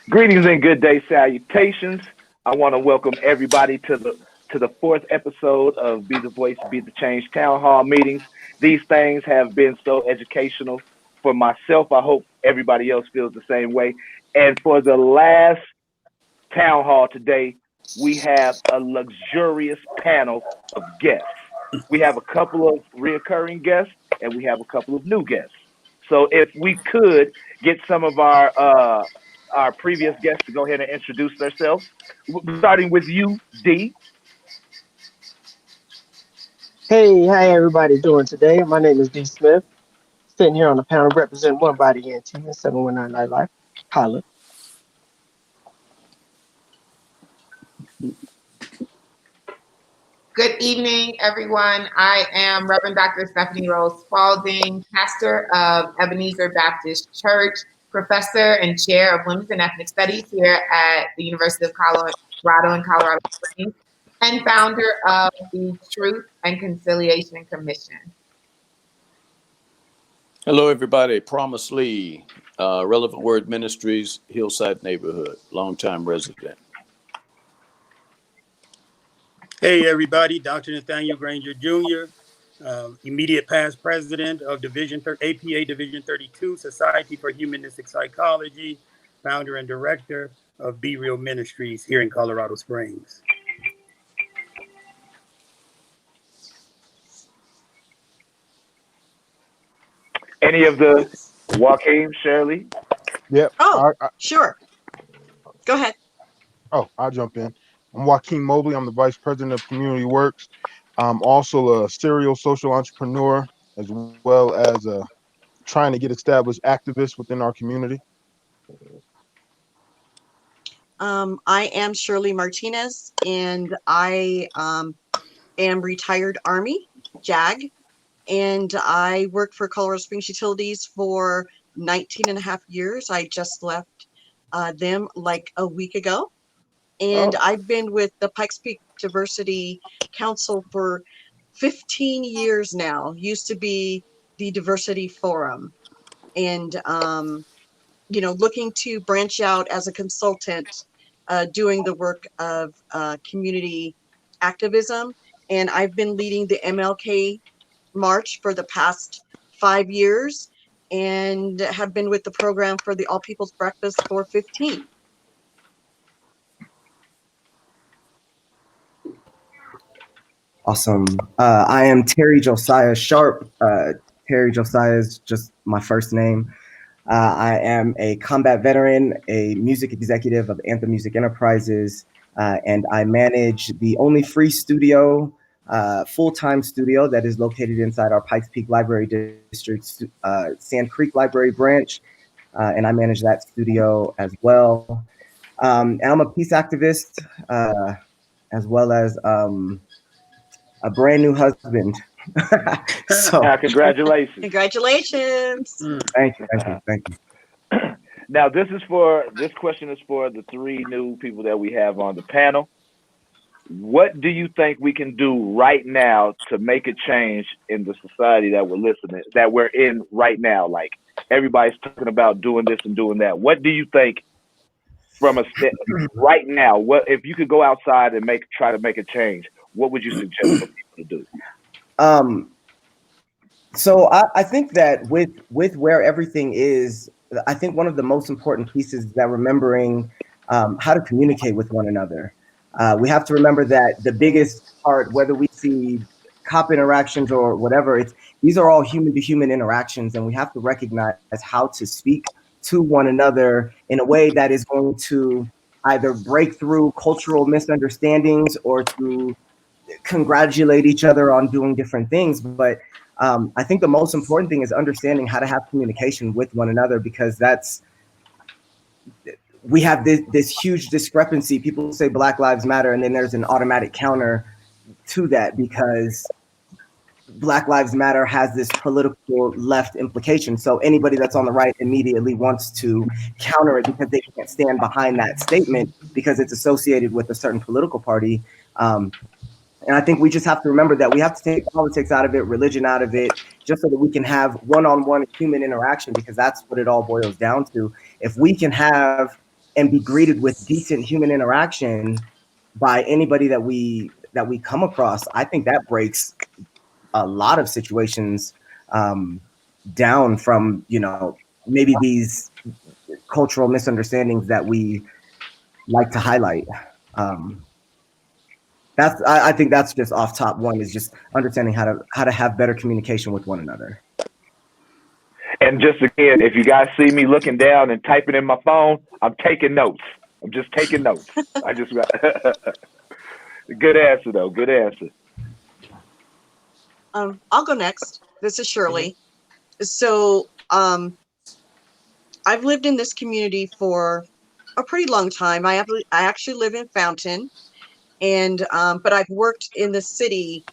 Greetings and good day salutations. I want to welcome everybody to the fourth episode of Be the Voice, Be the Change Town Hall meetings. These things have been so educational for myself. I hope everybody else feels the same way. And for the last town hall today, we have a luxurious panel of guests. We have a couple of reoccurring guests and we have a couple of new guests. So if we could get some of our previous guests to go ahead and introduce themselves, starting with you, D. Hey, how everybody doing today? My name is D. Smith, sitting here on the panel representing One Body ENT and 719 Nightlife. Holla. Good evening, everyone. I am Reverend Dr. Stephanie Rose Spalding, pastor of Ebenezer Baptist Church, professor and chair of Women's and Ethnic Studies here at the University of Colorado in Colorado Springs, and founder of the Truth and Conciliation Commission. Hello, everybody. Promise Lee, Relevant Word Ministries, Hillside Neighborhood, longtime resident. Hey, everybody. Dr. Nathaniel Granger Jr., immediate past president of APA Division 32, Society for Humanistic Psychology, founder and director of Be Real Ministries here in Colorado Springs. Any of the Joaquin, Shirley? Yep. Oh, sure. Go ahead. I'll jump in. I'm Joaquin Mobley. I'm the Vice President of Community Works. I'm also a serial social entrepreneur, as well as trying to get established activist within our community. I am Shirley Martinez, and I am retired Army, JAG, and I worked for Colorado Springs Utilities for 19 and a half years. I just left them like a week ago. And I've been with the Pikes Peak Diversity Council for 15 years now. Used to be the Diversity Forum. And, looking to branch out as a consultant, doing the work of community activism. And I've been leading the MLK March for the past 5 years and have been with the program for the All People's Breakfast for 15. Awesome. I am Terry Josiah Sharp. Terry Josiah is just my first name. I am a combat veteran, a music executive of Anthem Music Enterprises, and I manage the only free studio, full-time studio that is located inside our Pikes Peak Library District's Sand Creek Library branch, and I manage that studio as well. And I'm a peace activist, as well as a brand new husband. So congratulations. Congratulations. Thank you. Now this question is for the three new people that we have on the panel. What do you think we can do right now to make a change in the society that we're in right now? Like everybody's talking about doing this and doing that. What do you think from a step right now? What if you could go outside and try to make a change? What would you suggest for people to do? So I think that with where everything is, I think one of the most important pieces is that remembering how to communicate with one another. We have to remember that the biggest part, whether we see cop interactions or whatever, these are all human to human interactions, and we have to recognize how to speak to one another in a way that is going to either break through cultural misunderstandings or to congratulate each other on doing different things. But I think the most important thing is understanding how to have communication with one another, because we have this huge discrepancy. People say Black Lives Matter, and then there's an automatic counter to that because Black Lives Matter has this political left implication. So anybody that's on the right immediately wants to counter it because they can't stand behind that statement because it's associated with a certain political party. And I think we just have to remember that we have to take politics out of it, religion out of it, just so that we can have one-on-one human interaction, because that's what it all boils down to. If we can have and be greeted with decent human interaction by anybody that we come across, I think that breaks a lot of situations down from, you know, maybe these cultural misunderstandings that we like to highlight. I think that's just off top one, is just understanding how to have better communication with one another. And just again, if you guys see me looking down and typing in my phone, I'm taking notes. I'm just taking notes. I just got good answer though. Good answer. I'll go next. This is Shirley. So I've lived in this community for a pretty long time. I actually live in Fountain, and but I've worked in the city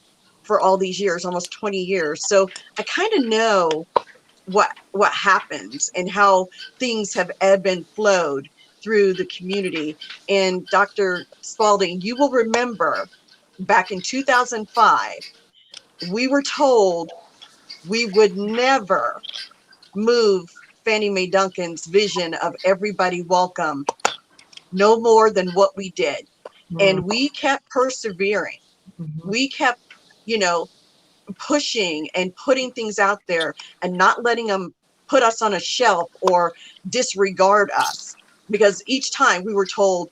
for all these years, almost 20 years. So I kind of know what happens and how things have ebbed and flowed through the community. And Dr. Spalding, you will remember back in 2005, we were told we would never move Fannie Mae Duncan's vision of everybody welcome no more than what we did. And we kept persevering. We kept, you know, pushing and putting things out there and not letting them put us on a shelf or disregard us, because each time we were told,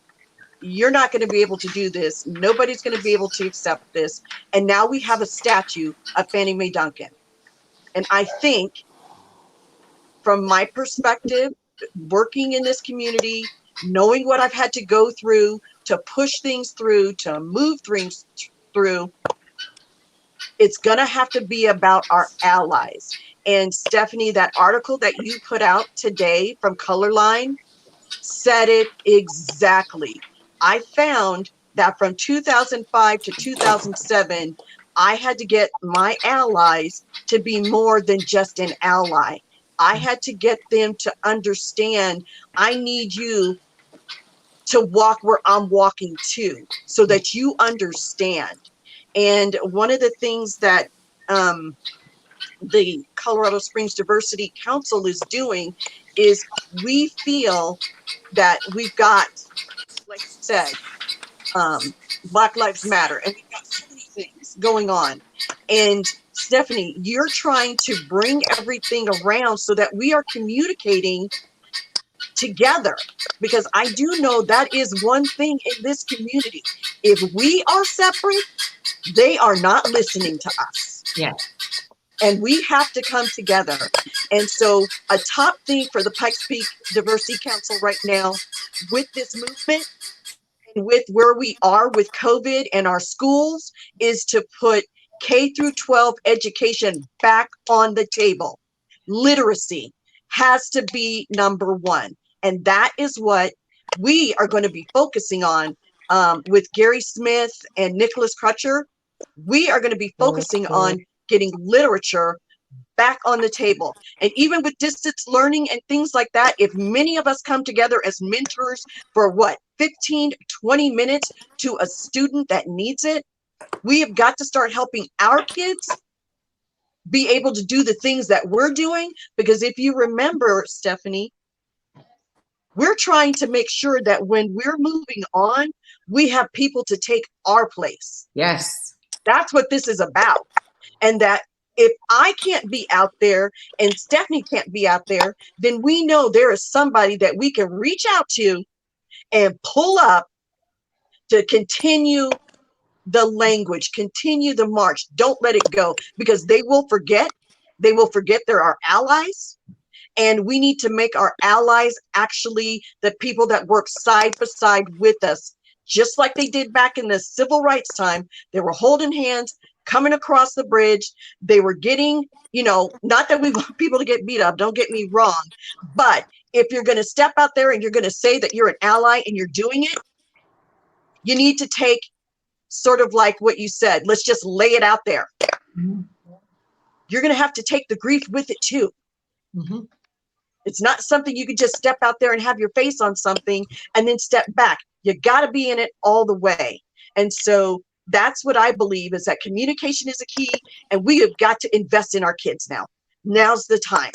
you're not going to be able to do this, nobody's going to be able to accept this. And now we have a statue of Fannie Mae Duncan. And I think, from my perspective, working in this community, knowing what I've had to go through to push things through, to move things through, it's going to have to be about our allies. And Stephanie, that article that you put out today from Colorline said it exactly. I found that from 2005 to 2007, I had to get my allies to be more than just an ally. I had to get them to understand, I need you to walk where I'm walking too, so that you understand. And one of the things that the Colorado Springs Diversity Council is doing is, we feel that we've got, like I said, Black Lives Matter, and we've got so many things going on. And Stephanie, you're trying to bring everything around so that we are communicating together, because I do know that is one thing in this community. If we are separate, they are not listening to us. Yeah. And we have to come together. And so a top thing for the Pikes Peak Diversity Council right now, with this movement and with where we are with COVID and our schools, is to put K through 12 education back on the table. Literacy has to be number one. And that is what we are going to be focusing on with Gary Smith and Nicholas Crutcher. We are going to be focusing on getting literature back on the table. And even with distance learning and things like that, if many of us come together as mentors for 15, 20 minutes to a student that needs it, we have got to start helping our kids be able to do the things that we're doing. Because if you remember, Stephanie, we're trying to make sure that when we're moving on, we have people to take our place. Yes. That's what this is about. And that if I can't be out there and Stephanie can't be out there, then we know there is somebody that we can reach out to and pull up to continue the language, continue the march. Don't let it go, because they will forget. They will forget they're our allies. And we need to make our allies actually the people that work side by side with us, just like they did back in the civil rights time. They were holding hands, coming across the bridge. They were getting, not that we want people to get beat up, don't get me wrong. But if you're going to step out there and you're going to say that you're an ally and you're doing it, you need to take sort of like what you said, let's just lay it out there. Mm-hmm. You're going to have to take the grief with it too. Mm-hmm. It's not something you could just step out there and have your face on something and then step back. You got to be in it all the way. And so that's what I believe, is that communication is a key, and we have got to invest in our kids now. Now's the time.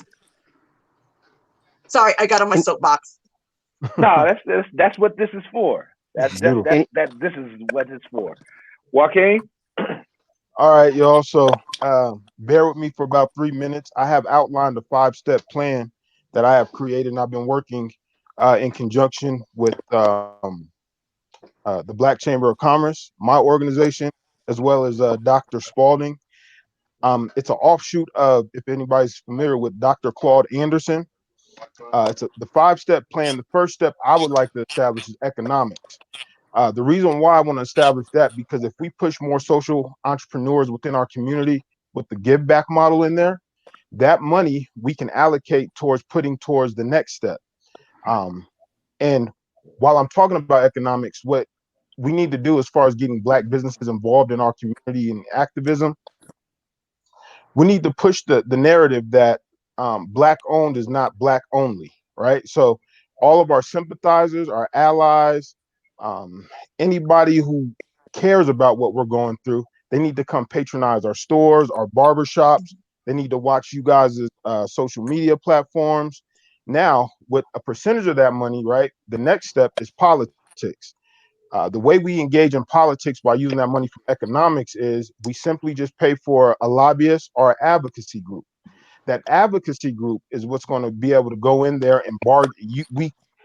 Sorry, I got on my soapbox. No, that's what this is for. That that Beautiful. that And that this is what it's for. Joaquin. All right, y'all. So bear with me for about 3 minutes. I have outlined a 5-step plan that I have created, and I've been working in conjunction with the Black Chamber of Commerce, my organization, as well as Dr. Spalding. It's an offshoot of, if anybody's familiar with Dr. Claude Anderson. The 5-step plan. The first step I would like to establish is economics. The reason why I want to establish that, because if we push more social entrepreneurs within our community with the give back model in there, that money we can allocate towards putting towards the next step. Um, and while I'm talking about economics, what we need to do as far as getting Black businesses involved in our community and activism, we need to push the narrative that Black owned is not Black only, right? So all of our sympathizers, our allies, um, anybody who cares about what we're going through, they need to come patronize our stores, our barbershops. They need to watch you guys' social media platforms. Now, with a percentage of that money, right, the next step is politics. The way we engage in politics by using that money from economics is we simply just pay for a lobbyist or an advocacy group. That advocacy group is what's going to be able to go in there and bargain.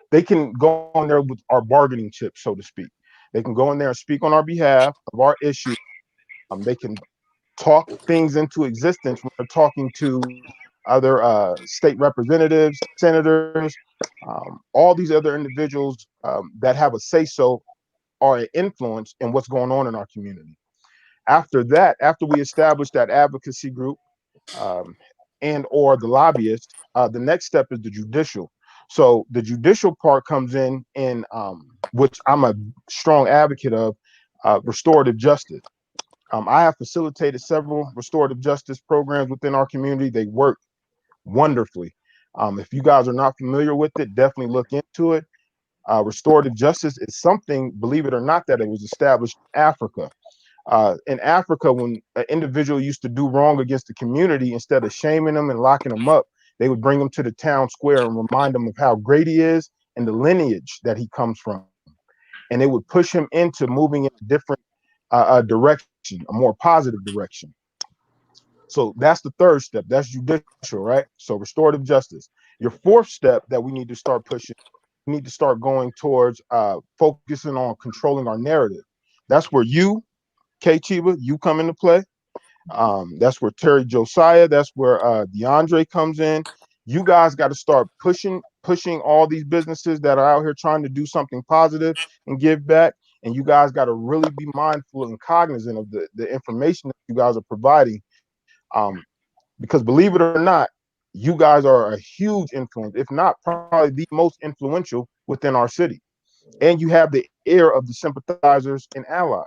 They can go in there with our bargaining chips, so to speak. They can go in there and speak on our behalf of our issue. They can talk things into existence when they're talking to other state representatives, senators, all these other individuals that have a say so or an influence in what's going on in our community. After that, after we establish that advocacy group um, and or the lobbyist, the next step is the judicial. So the judicial part comes in which I'm a strong advocate of, restorative justice. I have facilitated several restorative justice programs within our community. They work wonderfully. If you guys are not familiar with it, definitely look into it. Restorative justice is something, believe it or not, that it was established in Africa. In Africa, when an individual used to do wrong against the community, instead of shaming them and locking them up, they would bring them to the town square and remind them of how great he is and the lineage that he comes from. And it would push him into moving in a different direction, a more positive direction. So that's the third step. That's judicial, right? So restorative justice. Your fourth step that we need to start pushing, we need to start going towards focusing on controlling our narrative. That's where you, K Chiba, you come into play. That's where Terry Josiah, that's where DeAndre comes in. You guys got to start pushing all these businesses that are out here trying to do something positive and give back. And you guys got to really be mindful and cognizant of the information that you guys are providing. Um, because believe it or not, you guys are a huge influence, if not probably the most influential within our city. And you have the ear of the sympathizers and allies.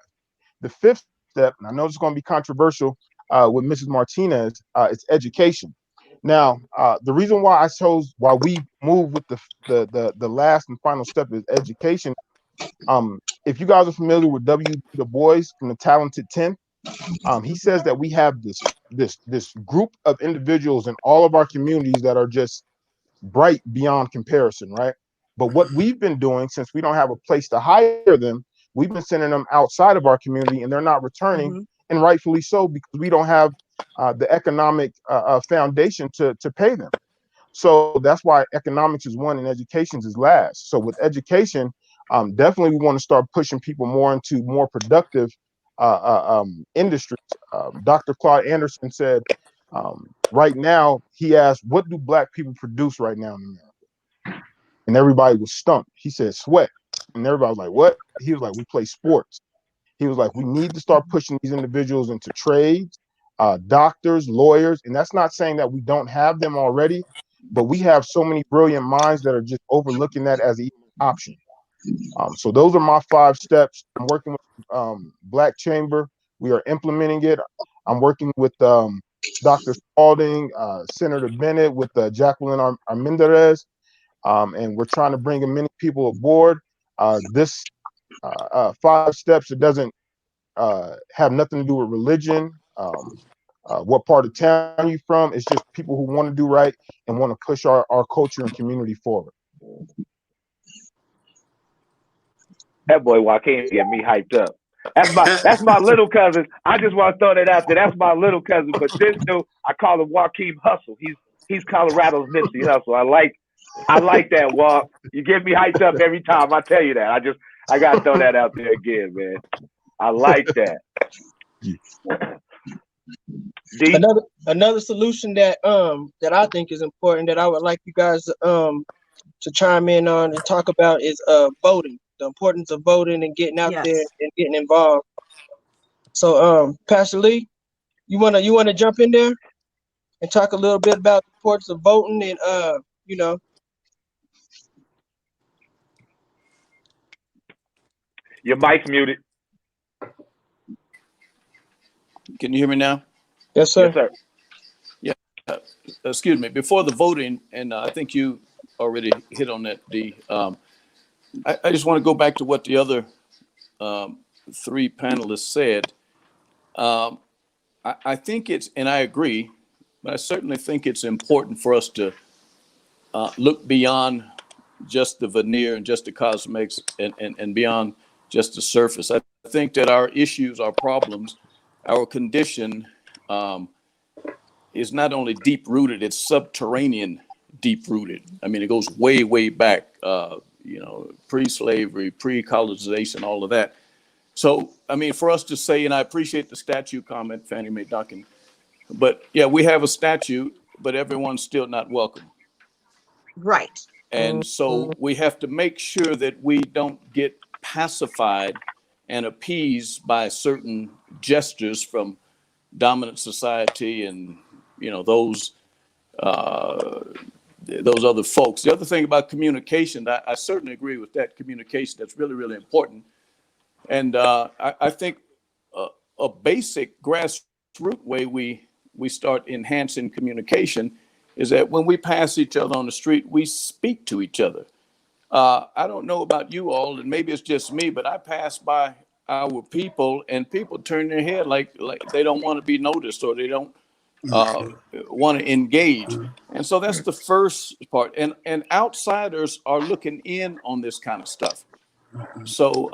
The fifth step, and I know it's going to be controversial with Mrs. Martinez, it's education. Now, the reason why we move with the last and final step is education. If you guys are familiar with W. Du Bois from the Talented 10, he says that we have this group of individuals in all of our communities that are just bright beyond comparison, right? But what we've been doing, since we don't have a place to hire them, we've been sending them outside of our community, and they're not returning, Mm-hmm. and rightfully so, because we don't have the economic foundation to pay them. So that's why economics is one and education is last. So with education, definitely we want to start pushing people more into more productive industries. Dr. Claude Anderson said, right now, he asked, what do Black people produce right now in America? And everybody was stumped. He said, sweat. And everybody was like, what? He was like, we play sports. He was like, we need to start pushing these individuals into trades, doctors, lawyers. And that's not saying that we don't have them already, but we have so many brilliant minds that are just overlooking that as an option. So those are my 5 steps. I'm working with Black Chamber. We are implementing it. I'm working with Dr. Spalding, Senator Bennett, with Jacqueline Armendariz, and we're trying to bring as many people aboard. This 5 steps, it doesn't have nothing to do with religion, what part of town you from. It's just people who want to do right and want to push our culture and community forward. That boy Joaquin get me hyped up. That's my little cousin. I just want to throw that out there. That's my little cousin. But this dude, I call him Joaquin Hustle. He's Colorado's Nipsey Hustle. I like that walk. You get me hyped up every time. I tell you that. I gotta throw that out there again, man. I like that. D. Another solution that I think is important that I would like you guys to chime in on and talk about is voting. The importance of voting and getting out there Yes. and getting involved. So Pastor Lee, you wanna jump in there and talk a little bit about the importance of voting and you know. Your mic's muted. Can you hear me now? Yes, sir. Yes, sir. Excuse me. Before the voting, and I think you already hit on that, D. I just want to go back to what the other three panelists said. I think it's, and I agree, but I certainly think it's important for us to look beyond just the veneer and just the cosmetics and beyond just the surface. I think that our issues, our problems, our condition is not only deep rooted, it's subterranean deep rooted. I mean, it goes way, way back, pre-slavery, pre-colonization, all of that. So, I mean, for us to say, and I appreciate the statute comment, Fannie Mae Duncan, but yeah, we have a statute, but everyone's still not welcome. Right. And so we have to make sure that we don't get pacified and appeased by certain gestures from dominant society and, those other folks. The other thing about communication, I certainly agree with that. Communication, that's really, really important. And I think a basic grassroots way we start enhancing communication is that when we pass each other on the street, we speak to each other. I don't know about you all, and maybe it's just me, but I pass by our people and people turn their head like they don't want to be noticed or they don't want to engage. And so that's the first part. And outsiders are looking in on this kind of stuff. So,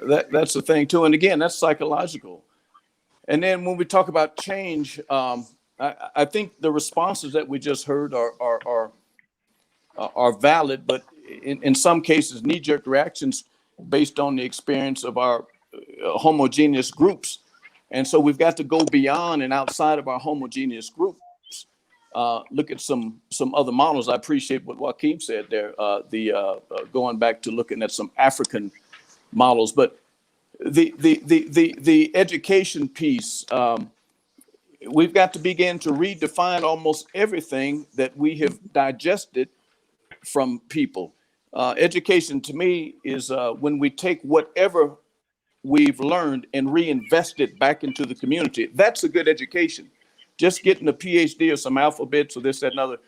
that's the thing too. And again, that's psychological. And then when we talk about change, I think the responses that we just heard are valid, but in some cases, knee-jerk reactions based on the experience of our homogeneous groups. And so we've got to go beyond and outside of our homogeneous groups. Look at some other models. I appreciate what Joaquin said there. Going back to looking at some African models, but the education piece. We've got to begin to redefine almost everything that we have digested from people. Education to me is when we take whatever we've learned and reinvest it back into the community. That's a good education. Just getting a PhD or some alphabets or this, that, and other,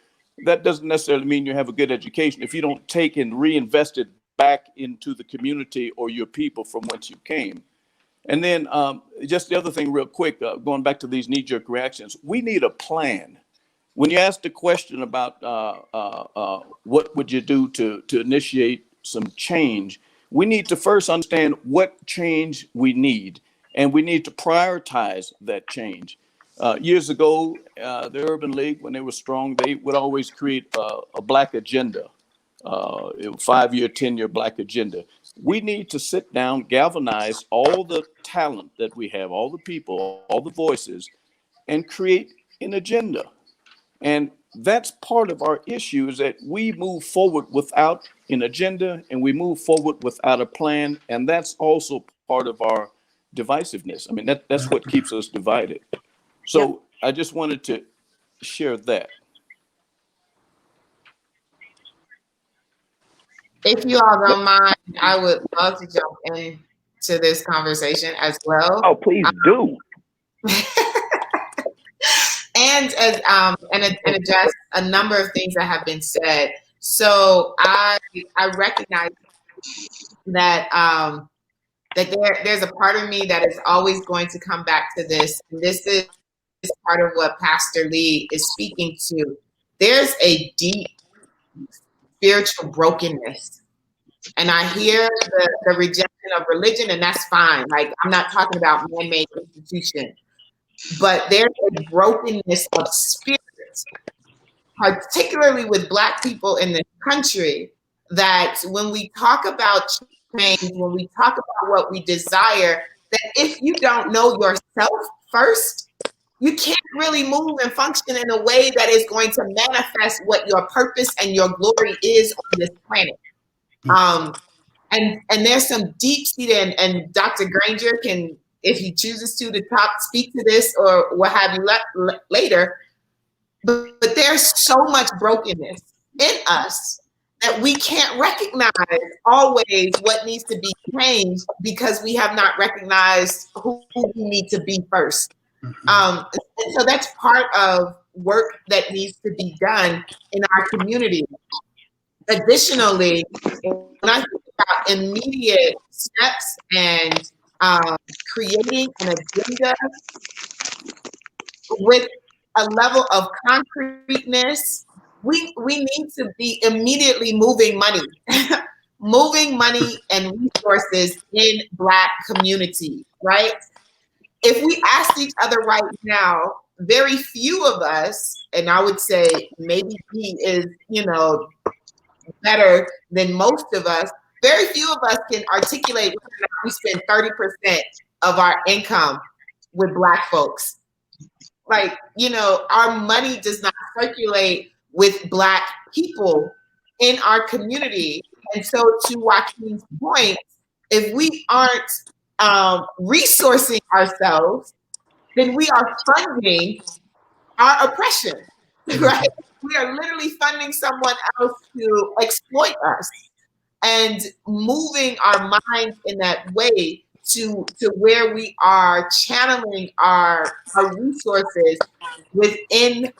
that doesn't necessarily mean you have a good education if you don't take and reinvest it back into the community or your people from whence you came. And then just the other thing real quick, going back to these knee-jerk reactions, we need a plan. When you ask the question about what would you do to initiate some change, we need to first understand what change we need, and we need to prioritize that change. Years ago, the Urban League, when they were strong, they would always create a black agenda, 5-year, 10-year black agenda. We need to sit down, galvanize all the talent that we have, all the people, all the voices, and create an agenda. And that's part of our issue is that we move forward without an agenda and we move forward without a plan. And that's also part of our divisiveness. I mean, that's what keeps us divided. So I just wanted to share that. If you all don't mind, I would love to jump into this conversation as well. Oh, please do. And address a number of things that have been said. So I recognize that there's a part of me that is always going to come back to this. And this is part of what Pastor Lee is speaking to. There's a deep spiritual brokenness And I hear the rejection of religion, and that's fine. Like, I'm not talking about man-made institution, but there's a brokenness of spirit, particularly with Black people in this country, that when we talk about change, when we talk about what we desire, that if you don't know yourself first, you can't really move and function in a way that is going to manifest what your purpose and your glory is on this planet. And there's some deep-seated, and Dr. Granger can, if he chooses to speak to this or what have you later, but there's so much brokenness in us that we can't recognize always what needs to be changed because we have not recognized who we need to be first. And so that's part of work that needs to be done in our community. Additionally, when I think about immediate steps and creating an agenda with a level of concreteness, we need to be immediately moving money, moving money and resources in Black community, right? If we asked each other right now, very few of us, and I would say maybe he is, better than most of us, very few of us can articulate whether or not we spend 30% of our income with Black folks. Like, our money does not circulate with Black people in our community. And so to Joaquin's point, if we aren't resourcing ourselves, then we are funding our oppression, right? We are literally funding someone else to exploit us, and moving our minds in that way to where we are channeling our resources within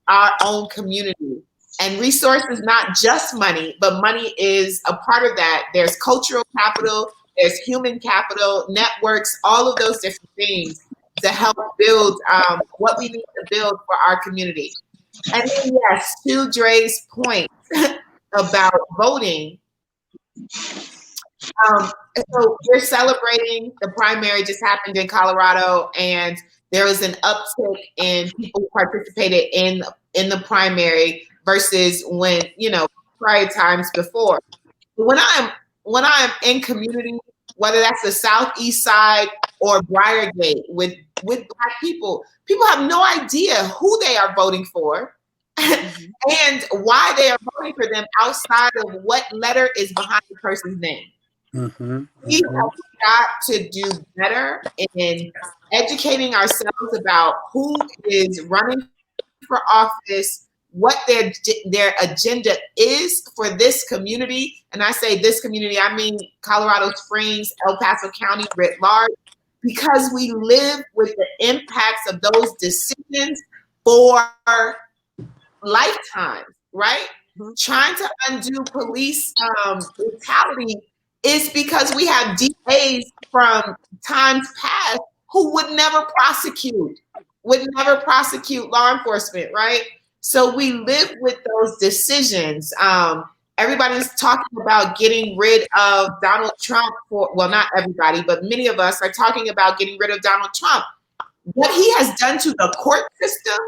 our own community. And resources, not just money, but money is a part of that. There's cultural capital, there's human capital, networks, all of those different things to help build what we need to build for our community. And then, yes, to Dre's point about voting, so we're celebrating the primary just happened in Colorado, and there was an uptick in people who participated in the primary versus when, prior times before. When I'm in community, whether that's the Southeast side or Briargate with Black people have no idea who they are voting for and why they are voting for them outside of what letter is behind the person's name. We have got to do better in educating ourselves about who is running for office, what their agenda is for this community. And I say this community, I mean Colorado Springs, El Paso County writ large, because we live with the impacts of those decisions for lifetimes, right? Trying to undo police brutality is because we have DAs from times past who would never prosecute law enforcement, right? So we live with those decisions. Everybody's talking about getting rid of Donald Trump well, not everybody, but many of us are talking about getting rid of Donald Trump. What he has done to the court system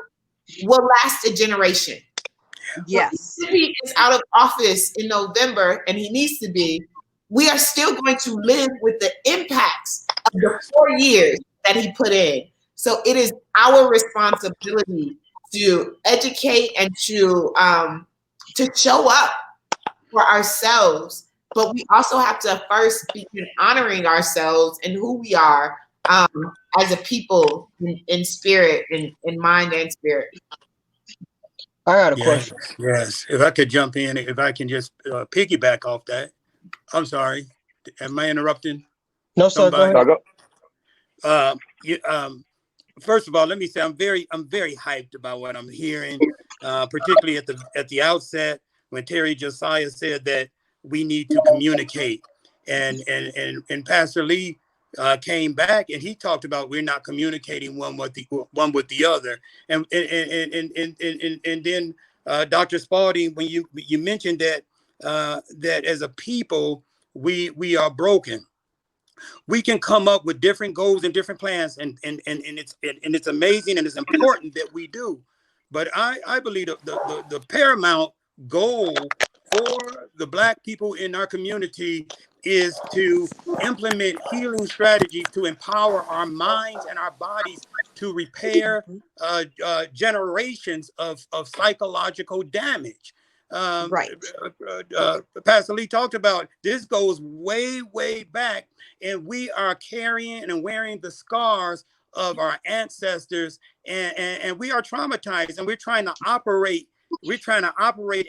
will last a generation. Yes. If he is out of office in November, and he needs to be, we are still going to live with the impacts of the 4 years that he put in. So it is our responsibility to educate and to show up for ourselves. But we also have to first begin honoring ourselves and who we are as a people in spirit, in mind and spirit. I got a question. Yes. If I could jump in, if I can just piggyback off that. I'm sorry. Am I interrupting? No, sir. Go ahead. First of all, let me say I'm very hyped about what I'm hearing, particularly at the outset when Terry Josiah said that we need to communicate, and Pastor Lee came back and he talked about we're not communicating one with the other, and then Dr. Spalding, when you mentioned that that as a people, we are broken. We can come up with different goals and different plans, and it's amazing and it's important that we do. But I believe the paramount goal for the Black people in our community is to implement healing strategies to empower our minds and our bodies to repair Mhm. generations of psychological damage. Right. Pastor Lee talked about this goes way, way back, and we are carrying and wearing the scars of our ancestors, and we are traumatized, and we're trying to operate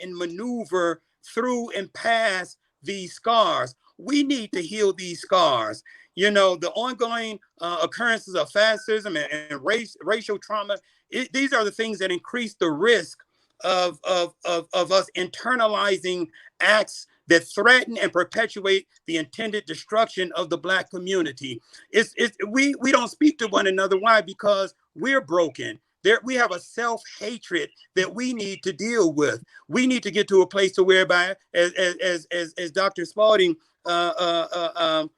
and maneuver through and past these scars. We need to heal these scars. You know, the ongoing occurrences of fascism and racial trauma, these are the things that increase the risk of us internalizing acts that threaten and perpetuate the intended destruction of the Black community. We don't speak to one another. Why? Because we're broken. We have a self-hatred that we need to deal with. We need to get to a place to whereby, as Dr. Spalding alluded,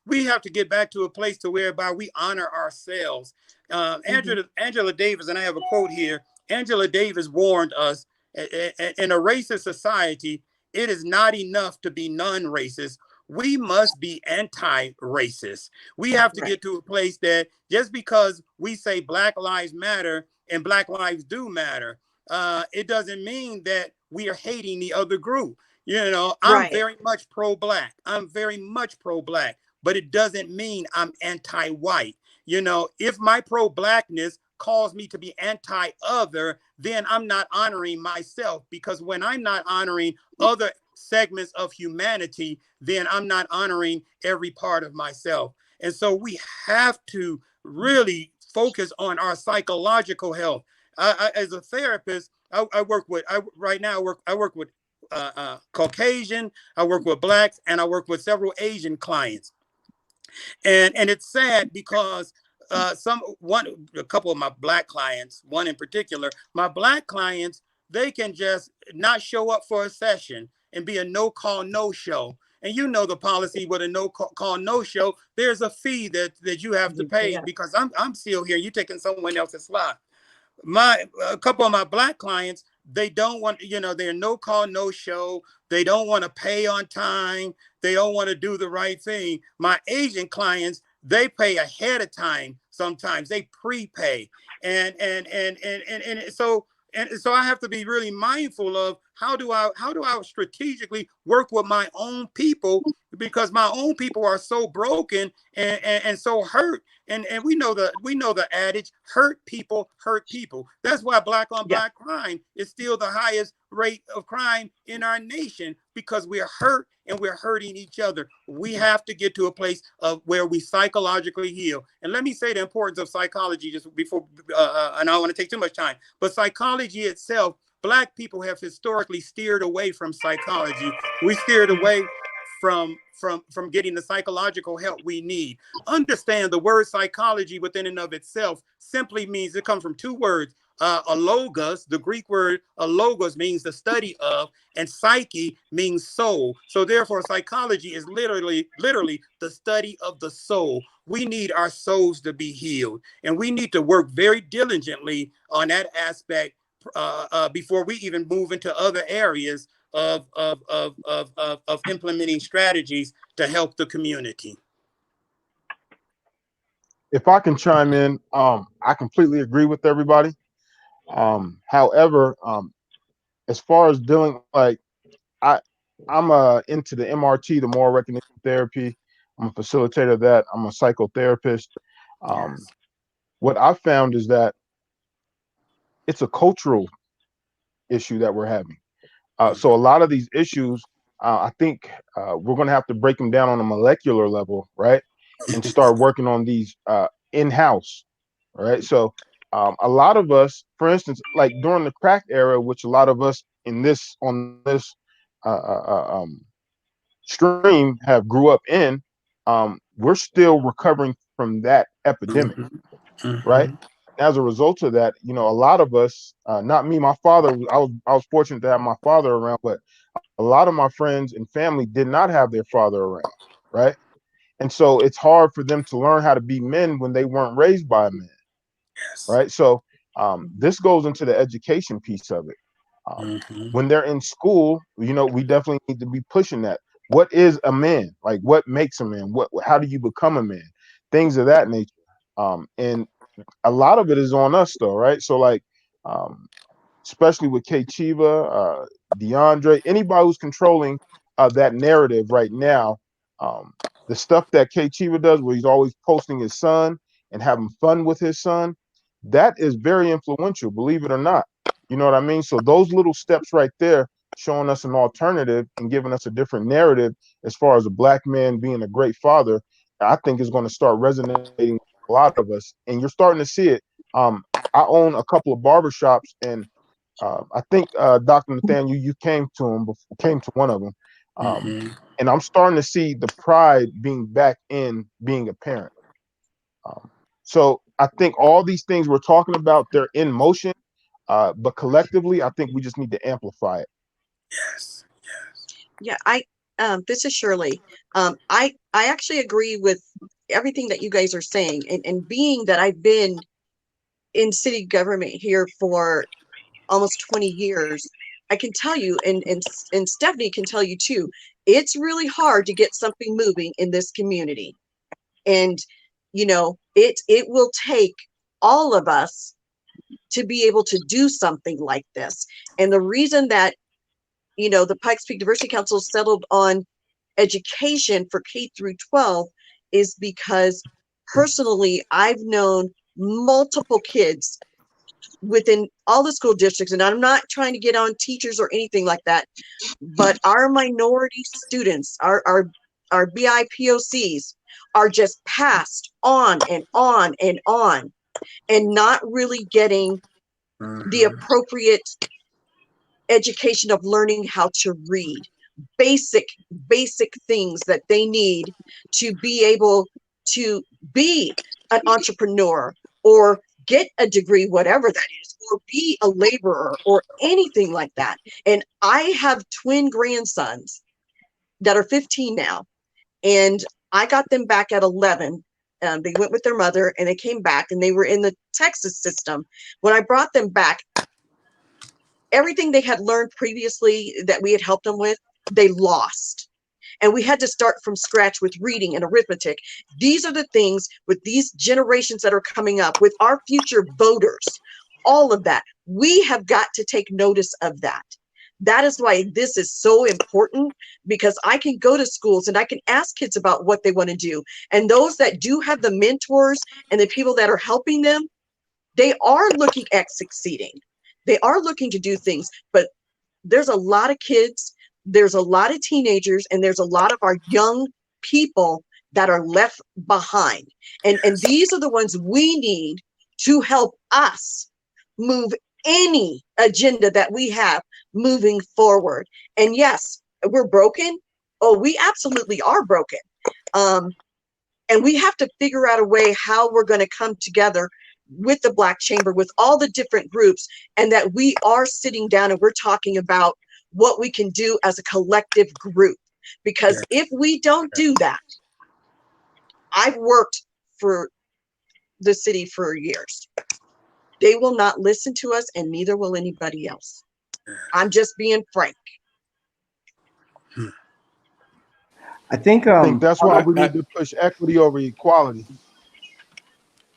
we have to get back to a place to whereby we honor ourselves. Mhm. Angela Davis, and I have a quote here. Angela Davis warned us, in a racist society, it is not enough to be non-racist. We must be anti-racist. We have to Right. get to a place that just because we say Black Lives Matter and Black Lives do matter, it doesn't mean that we are hating the other group. You know, I'm Right. very much pro-Black. I'm very much pro-Black, but it doesn't mean I'm anti-white. You know, if my pro-Blackness calls me to be anti-other, then I'm not honoring myself, because when I'm not honoring other segments of humanity, then I'm not honoring every part of myself. And so we have to really focus on our psychological health. As a therapist, I work with, right now I work with Caucasian, I work with Blacks, and I work with several Asian clients. And it's sad because a couple of my Black clients, one in particular, my Black clients, they can just not show up for a session and be a no call, no show. And you know the policy with a no call, no show, there's a fee that you have to pay, Yeah. because I'm still here, you taking someone else's slot. My A couple of my Black clients, they don't want, they're no call, no show. They don't want to pay on time. They don't want to do the right thing. My Asian clients, they pay ahead of time. Sometimes they prepay. And so I have to be really mindful of how do I strategically work with my own people, because my own people are so broken and so hurt. And we know the adage, hurt people hurt people. That's why Black on Yeah. Black crime is still the highest rate of crime in our nation, because we're hurt and we're hurting each other. We have to get to a place of where we psychologically heal. And let me say the importance of psychology just before, and I don't want to take too much time, but psychology itself, Black people have historically steered away from psychology. We steered Mhm. away from getting the psychological help we need. Understand the word psychology within and of itself simply means, it comes from two words. A logos, the Greek word a logos, means the study of, and psyche means soul. So therefore, psychology is literally the study of the soul. We need our souls to be healed, and we need to work very diligently on that aspect before we even move into other areas of implementing strategies to help the community. If I can chime in, I completely agree with everybody. However, as far as dealing, like, I I'm into the MRT, the moral recognition therapy. I'm a facilitator of that. I'm a psychotherapist. Um, Yes. what I found is that it's a cultural issue that we're having. So a Mm-hmm. lot of these issues, I think we're going to have to break them down on a molecular level, right? And start working on these in-house, right? So a lot of us, for instance, like during the crack era, which a lot of us in this on this uh, uh, stream have grew up in, we're still recovering from that epidemic, Mm-hmm. right? Mm-hmm. As a result of that, a lot of us, not me, my father, I was fortunate to have my father around, but a lot of my friends and family did not have their father around, right? And so it's hard for them to learn how to be men when they weren't raised by men, Yes. right? So this goes into the education piece of it. Mm-hmm. When they're in school, we definitely need to be pushing that. What is a man? Like, what makes a man? How do you become a man? Things of that nature. And a lot of it is on us, though, right? So, like, um, especially with K Chiva, DeAndre, anybody who's controlling that narrative right now, um, the stuff that K Chiva does, where he's always posting his son and having fun with his son, that is very influential, believe it or not. You know what I mean? So those little steps right there, showing us an alternative and giving us a different narrative as far as a black man being a great father, I think is going to start resonating with a lot of us. And you're starting to see it. I own a couple of barbershops, and I think Dr. Nathaniel, you came to one of them, Mm-hmm. and I'm starting to see the pride being back in being a parent. Um, so I think all these things we're talking about, they're in motion, but collectively, I think we just need to amplify it. Yes. Yes. Yeah, this is Shirley. I actually agree with everything that you guys are saying, and being that I've been in city government here for almost 20 years, I can tell you, and Stephanie can tell you too, it's really hard to get something moving in this community. And it will take all of us to be able to do something like this. And the reason that the Pikes Peak Diversity Council settled on education for K through 12 is because personally I've known multiple kids within all the school districts, and I'm not trying to get on teachers or anything like that, but our minority students, our BIPOCs are just passed on and on and on, and not really getting the Mm-hmm. appropriate education of learning how to read basic things that they need to be able to be an entrepreneur or get a degree, whatever that is, or be a laborer or anything like that. And I have twin grandsons that are 15 now, and I got them back at 11. They went with their mother and they came back, and they were in the Texas system. When I brought them back, everything they had learned previously that we had helped them with, they lost. And we had to start from scratch with reading and arithmetic. These are the things with these generations that are coming up, with our future voters, all of that. We have got to take notice of that. That is why this is so important, because I can go to schools and I can ask kids about what they want to do. And those that do have the mentors and the people that are helping them, they are looking at succeeding. They are looking to do things, but there's a lot of kids, there's a lot of teenagers, and there's a lot of our young people that are left behind. And these are the ones we need to help us move any agenda that we have moving forward. And yes, we're broken. Oh, we absolutely are broken. And we have to figure out a way how we're going to come together with the Black Chamber, with all the different groups, and that we are sitting down and we're talking about what we can do as a collective group. Because if we don't do that, I've worked for the city for years. They will not listen to us, and neither will anybody else. I'm just being frank. I think I think that's why we I, need to push equity over equality.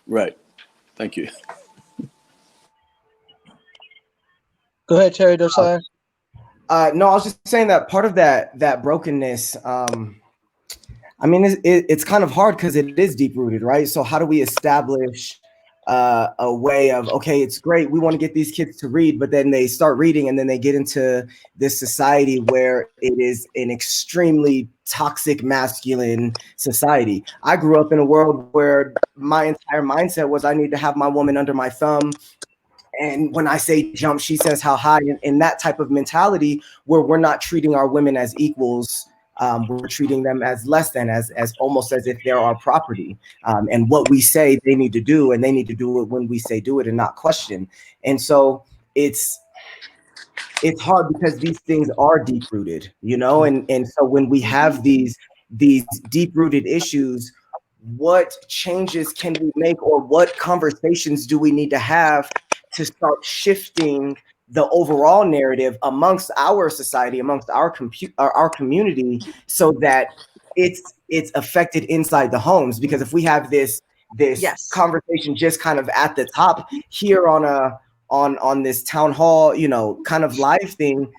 right. Thank you. Go ahead, Terry Dosai. No, I was just saying that part of that brokenness. I mean, it's kind of hard because it is deep rooted, right? So how do we establish a way of, okay, it's great, we want to get these kids to read, but then they start reading and then they get into this society where it is an extremely toxic masculine society. I grew up in a world where my entire mindset was I need to have my woman under my thumb. And when I say jump, she says how high, and that type of mentality where we're not treating our women as equals. We're treating them as less than, as almost as if they're our property. And what we say they need to do, and they need to do it when we say do it and not question. And so it's it's hard because these things are deep rooted, you know, and so when we have these deep rooted issues, what changes can we make, or what conversations do we need to have to start shifting the overall narrative amongst our society, amongst our community, so that it's affected inside the homes? Because if we have this Yes. conversation just kind of at the top here on this town hall, you know, kind of live thing,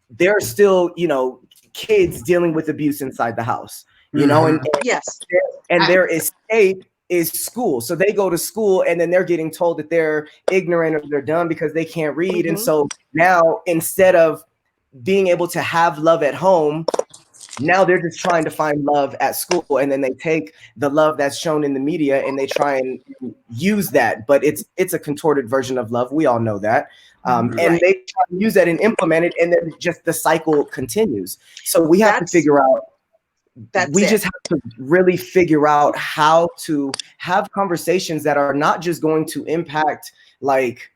there are still, you know, kids dealing with abuse inside the house, you know, Yes. and their escape is school. So they go to school and then they're getting told that they're ignorant or they're dumb because they can't read. And so now, instead of being able to have love at home, now they're just trying to find love at school, and then they take the love that's shown in the media and they try and use that, but it's a contorted version of love. We all know that. And they try to use that and implement it, and then just the cycle continues. So we have to figure out, just have to really figure out how to have conversations that are not just going to impact, like,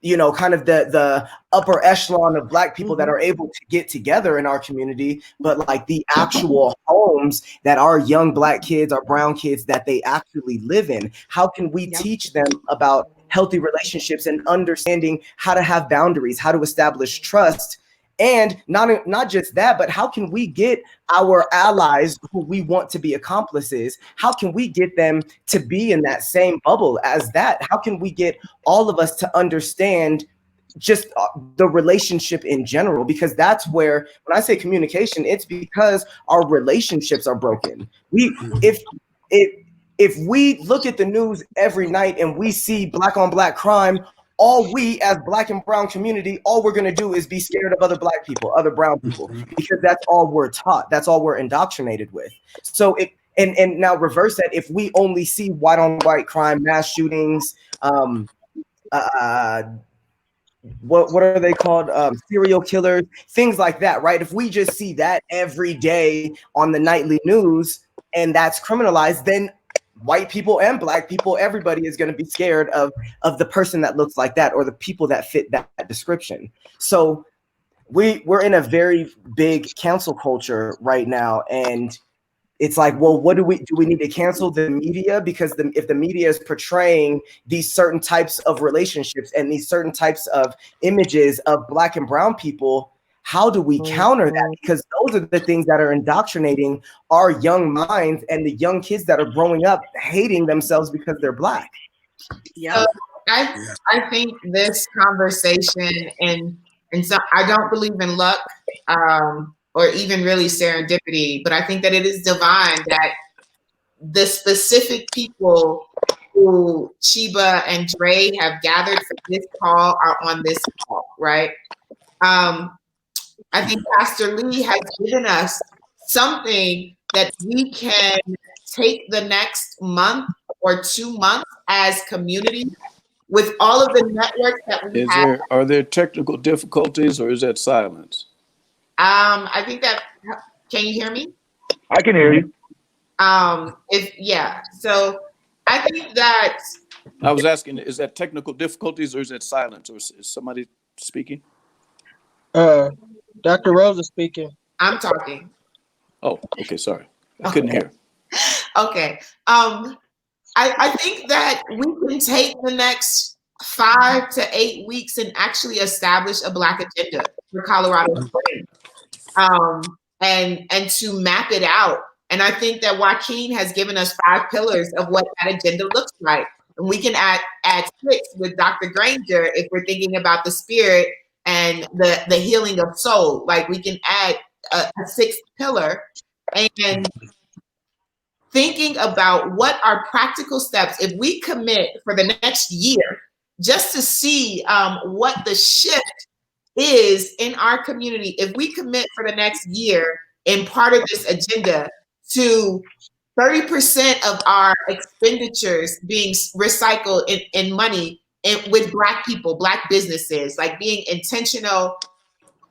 you know, kind of the upper echelon of Black people that are able to get together in our community, but like the actual homes that our young Black kids, our brown kids, that they actually live in. How can we teach them about healthy relationships and understanding how to have boundaries, how to establish trust? And not just that, but how can we get our allies who we want to be accomplices, how can we get them to be in that same bubble as that? How can we get all of us to understand just the relationship in general? Because that's where, when I say communication, it's because our relationships are broken. If we look at the news every night and we see Black on Black crime, all we as Black and brown community, all we're going to do is be scared of other Black people, other brown people, because that's all we're taught. That's all we're indoctrinated with. So and now reverse that. If we only see white on white crime, mass shootings, what are they called? Serial killers, things like that, right? If we just see that every day on the nightly news and that's criminalized, then white people and Black people, everybody is going to be scared of the person that looks like that or the people that fit that description. So we're in a very big cancel culture right now, and it's like, well, what do we need to cancel the media? Because if the media is portraying these certain types of relationships and these certain types of images of Black and brown people, how do we counter that? Because those are the things that are indoctrinating our young minds and the young kids that are growing up hating themselves because they're Black. Yeah. So I think this conversation, and so I don't believe in luck or even really serendipity, but I think that it is divine that the specific people who Chiba and Dre have gathered for this call are on this call, right? I think Pastor Lee has given us something that we can take the next month or 2 months as community with all of the networks that we have. Are there technical difficulties, or is that silence? I think that, can you hear me? I can hear you. So I think that. I was asking, is that technical difficulties or is that silence, or is somebody speaking? Dr. Rose is speaking. I'm talking. Oh, okay, sorry. I couldn't hear. Okay. I think that we can take the next 5 to 8 weeks and actually establish a Black agenda for Colorado Springs, and to map it out. And I think that Joaquin has given us 5 pillars of what that agenda looks like. And we can add 6 with Dr. Granger if we're thinking about the spirit and the healing of soul. Like, we can add a 6th pillar, and thinking about what are practical steps if we commit for the next year, just to see what the shift is in our community. If we commit for the next year in part of this agenda to 30% of our expenditures being recycled in money with Black people, Black businesses, like being intentional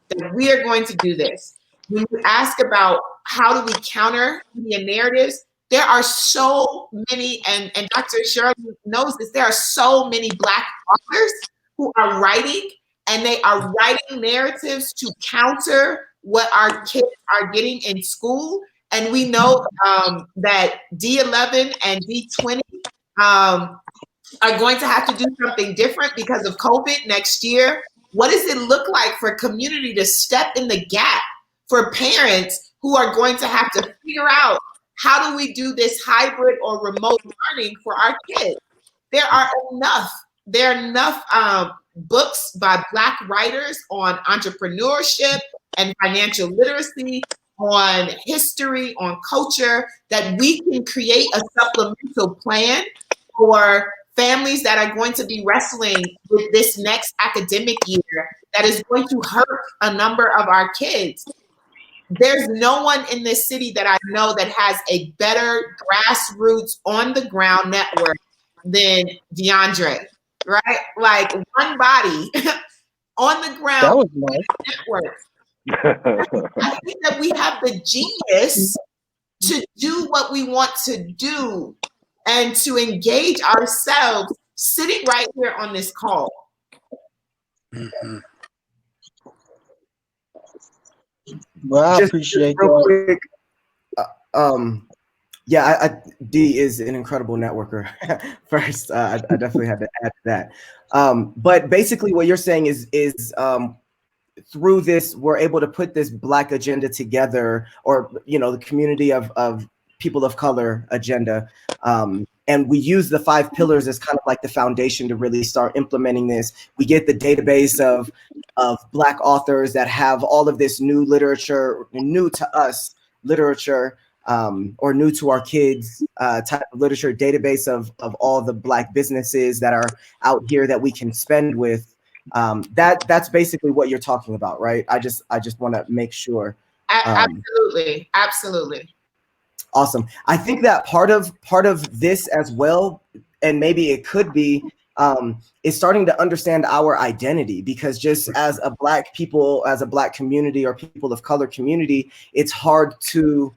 that we are going to do this. When you ask about how do we counter media narratives, there are so many, and Dr. Shirley knows this, there are so many Black authors who are writing and they are writing narratives to counter what our kids are getting in school. And we know that D11 and D20 are going to have to do something different because of COVID next year. What does it look like for community to step in the gap for parents who are going to have to figure out how do we do this hybrid or remote learning for our kids? There are enough books by Black writers on entrepreneurship and financial literacy, on history, on culture, that we can create a supplemental plan for families that are going to be wrestling with this next academic year that is going to hurt a number of our kids. There's no one in this city that I know that has a better grassroots on the ground network than DeAndre, right? Like one body on the That ground was nice. network. I think that we have the genius to do what we want to do and to engage ourselves sitting right here on this call. Mhm. Well, I Just appreciate real that. quick, yeah, D is an incredible networker. First, I definitely had to add to that. But basically, what you're saying is through this, we're able to put this Black agenda together, or the community of people of color agenda, and we use the 5 pillars as kind of like the foundation to really start implementing this. We get the database of Black authors that have all of this new literature, new to us literature, or new to our kids type of literature, database of all the Black businesses that are out here that we can spend with. That's basically what you're talking about, right? I just want to make sure. Absolutely. Awesome. I think that part of this as well, and maybe it could be, is starting to understand our identity, because just as a Black people, as a Black community or people of color community, it's hard to,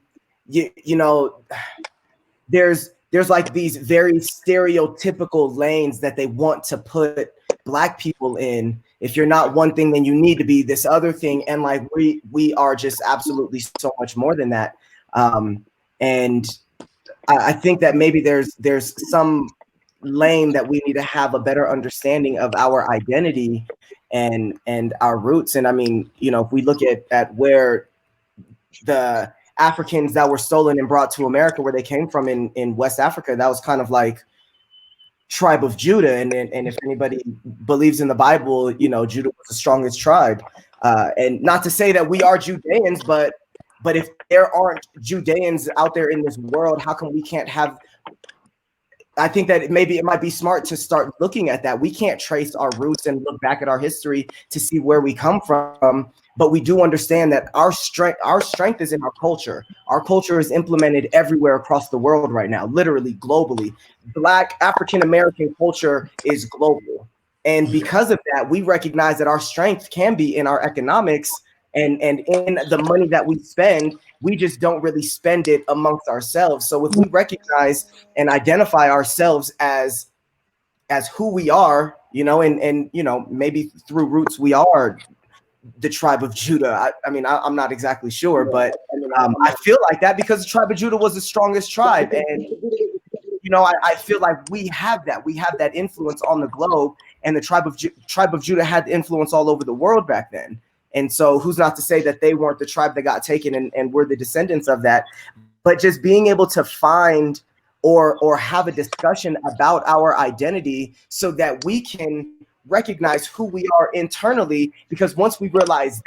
there's like these very stereotypical lanes that they want to put Black people in. If you're not one thing, then you need to be this other thing. And like we are just absolutely so much more than that. And I think that maybe there's some lane that we need to have a better understanding of our identity and our roots. And I mean, if we look at where the Africans that were stolen and brought to America, where they came from in West Africa, that was kind of like tribe of Judah. And if anybody believes in the Bible, Judah was the strongest tribe. And not to say that we are Judeans, but if there aren't Judeans out there in this world, how come we can't have? I think that maybe it might be smart to start looking at that. We can't trace our roots and look back at our history to see where we come from, but we do understand that our strength is in our culture. Our culture is implemented everywhere across the world right now, literally globally. Black African American culture is global. And because of that, we recognize that our strength can be in our economics and in the money that we spend. We just don't really spend it amongst ourselves. So if we recognize and identify ourselves as who we are, and maybe through roots we are the tribe of Judah. I mean, I'm not exactly sure, but I feel like that because the tribe of Judah was the strongest tribe. And I feel like we have that influence on the globe, and the tribe of Judah had influence all over the world back then. And so who's not to say that they weren't the tribe that got taken and we're the descendants of that. But just being able to find or have a discussion about our identity so that we can recognize who we are internally, because once we realize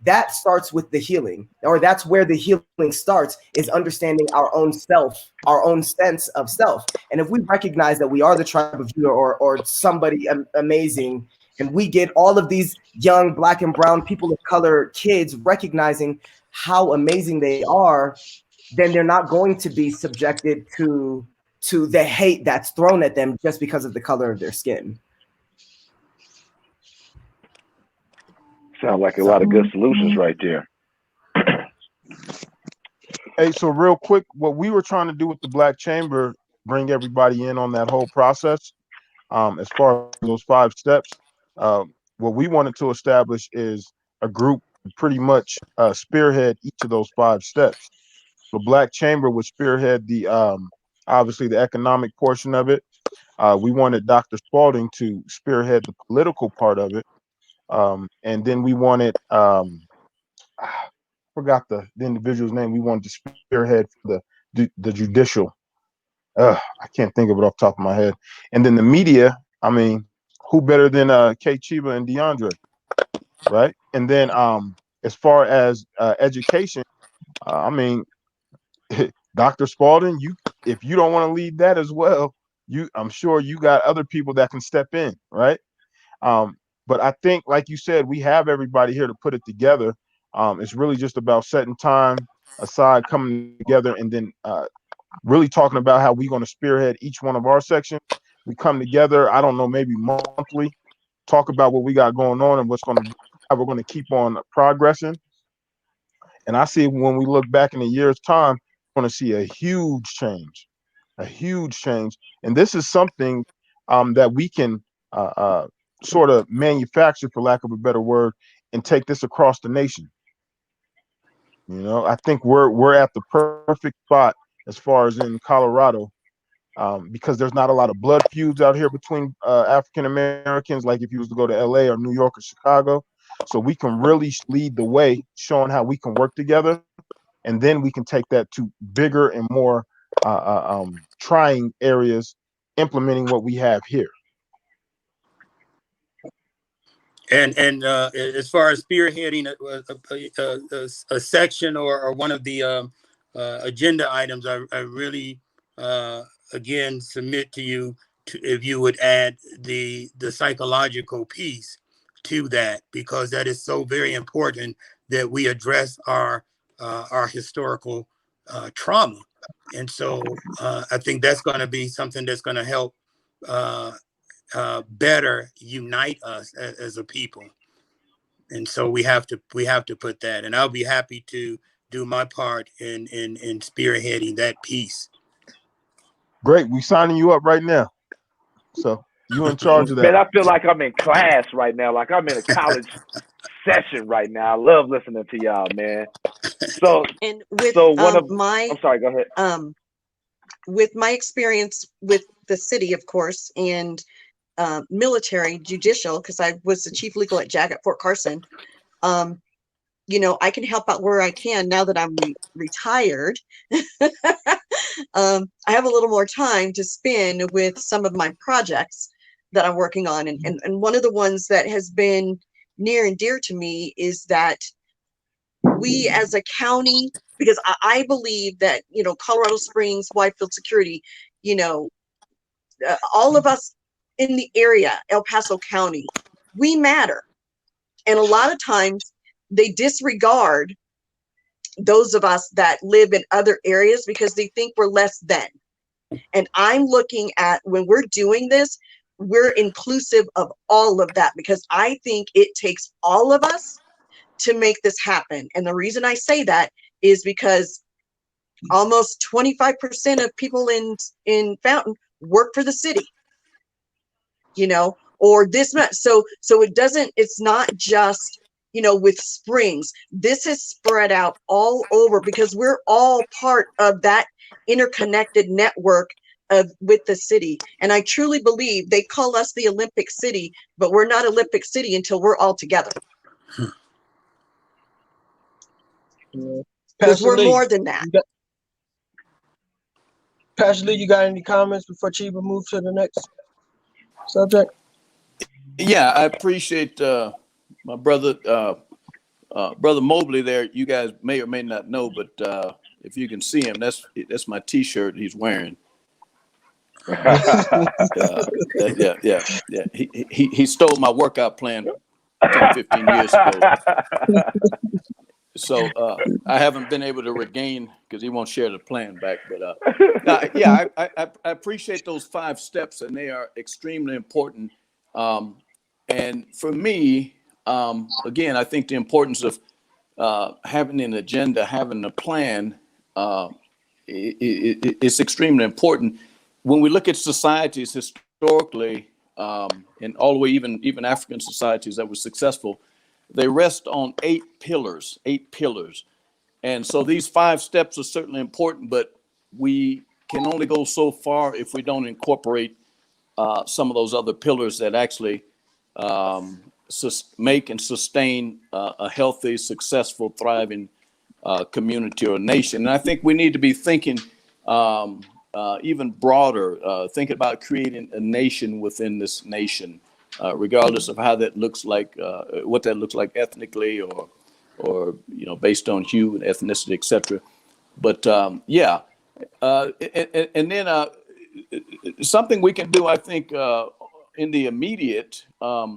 that starts with the healing, or that's where the healing starts, is understanding our own self, our own sense of self. And if we recognize that we are the tribe of Judah or somebody amazing, and we get all of these young Black and brown people of color kids recognizing how amazing they are, then they're not going to be subjected to the hate that's thrown at them just because of the color of their skin. Sound like a lot of good solutions right there. Hey, so real quick, what we were trying to do with the Black Chamber, bring everybody in on that whole process, as far as those 5 steps. what we wanted to establish is a group pretty much spearhead each of those 5 steps. The Black Chamber would spearhead the obviously the economic portion of it. We wanted Dr. Spalding to spearhead the political part of it, and then we wanted I forgot the individual's name. We wanted to spearhead for the judicial. I can't think of it off the top of my head. And then the media. I mean, who better than Kate Chiba and DeAndre, right? And then as far as education, I mean, Dr. Spalding, you if you don't want to lead that as well, I'm sure you got other people that can step in, right? Um, but I think, like you said, we have everybody here to put it together. It's really just about setting time aside, coming together, and then really talking about how we're going to spearhead each one of our sections. We come together, I don't know, maybe monthly, talk about what we got going on and how we're going to keep on progressing. And I see when we look back in a year's time, we're going to see a huge change, a huge change. And this is something that we can sort of manufacture, for lack of a better word, and take this across the nation. You know, I think we're at the perfect spot as far as in Colorado, because there's not a lot of blood feuds out here between African Americans, like if you was to go to LA or New York or Chicago. So we can really lead the way, showing how we can work together, and then we can take that to bigger and more trying areas, implementing what we have here. And as far as spearheading a section or one of the agenda items, I really again submit to you if you would add the psychological piece to that, because that is so very important that we address our historical trauma. And so I think that's going to be something that's going to help better unite us as a people. And so we have to put that, and I'll be happy to do my part in spearheading that piece. Great, we signing you up right now. So you in charge of that. Man, I feel like I'm in class right now, like I'm in a college session right now. I love listening to y'all, man. So And with one of my I'm sorry, go ahead. with my experience with the city, of course, and military judicial, because I was the chief legal at JAG at Fort Carson. You know, I can help out where I can now that I'm retired. I have a little more time to spend with some of my projects that I'm working on. And one of the ones that has been near and dear to me is that we as a county, because I believe that, you know, Colorado Springs, Whitefield Security, you know, all of us in the area, El Paso County, we matter. And a lot of times they disregard those of us that live in other areas because they think we're less than. And I'm looking at, when we're doing this, we're inclusive of all of that, because I think it takes all of us to make this happen. And the reason I say that is because almost 25% of people in Fountain work for the city, you know, or this much. So it's not just, you know, with Springs. This is spread out all over because we're all part of that interconnected network with the city. And I truly believe they call us the Olympic City, but we're not Olympic City until we're all together. Because we're more than that. Pastor Lee, you got any comments before Chiba moves to the next subject? Yeah, I appreciate my brother, Brother Mobley there. You guys may or may not know, but if you can see him, that's my T-shirt he's wearing. Yeah. He stole my workout plan 10, 15 years ago. So I haven't been able to regain, because he won't share the plan back. But yeah, I appreciate those 5 steps, and they are extremely important. And for me, again, I think the importance of having an agenda, having a plan, it's extremely important. When we look at societies historically, and all the way even African societies that were successful, they rest on 8 pillars. And so these 5 steps are certainly important, but we can only go so far if we don't incorporate some of those other pillars that actually make and sustain a healthy, successful, thriving community or nation. And I think we need to be thinking even broader, thinking about creating a nation within this nation, regardless of how that looks like, what that looks like ethnically or based on hue and ethnicity, etc. But and then something we can do, I think, in the immediate. I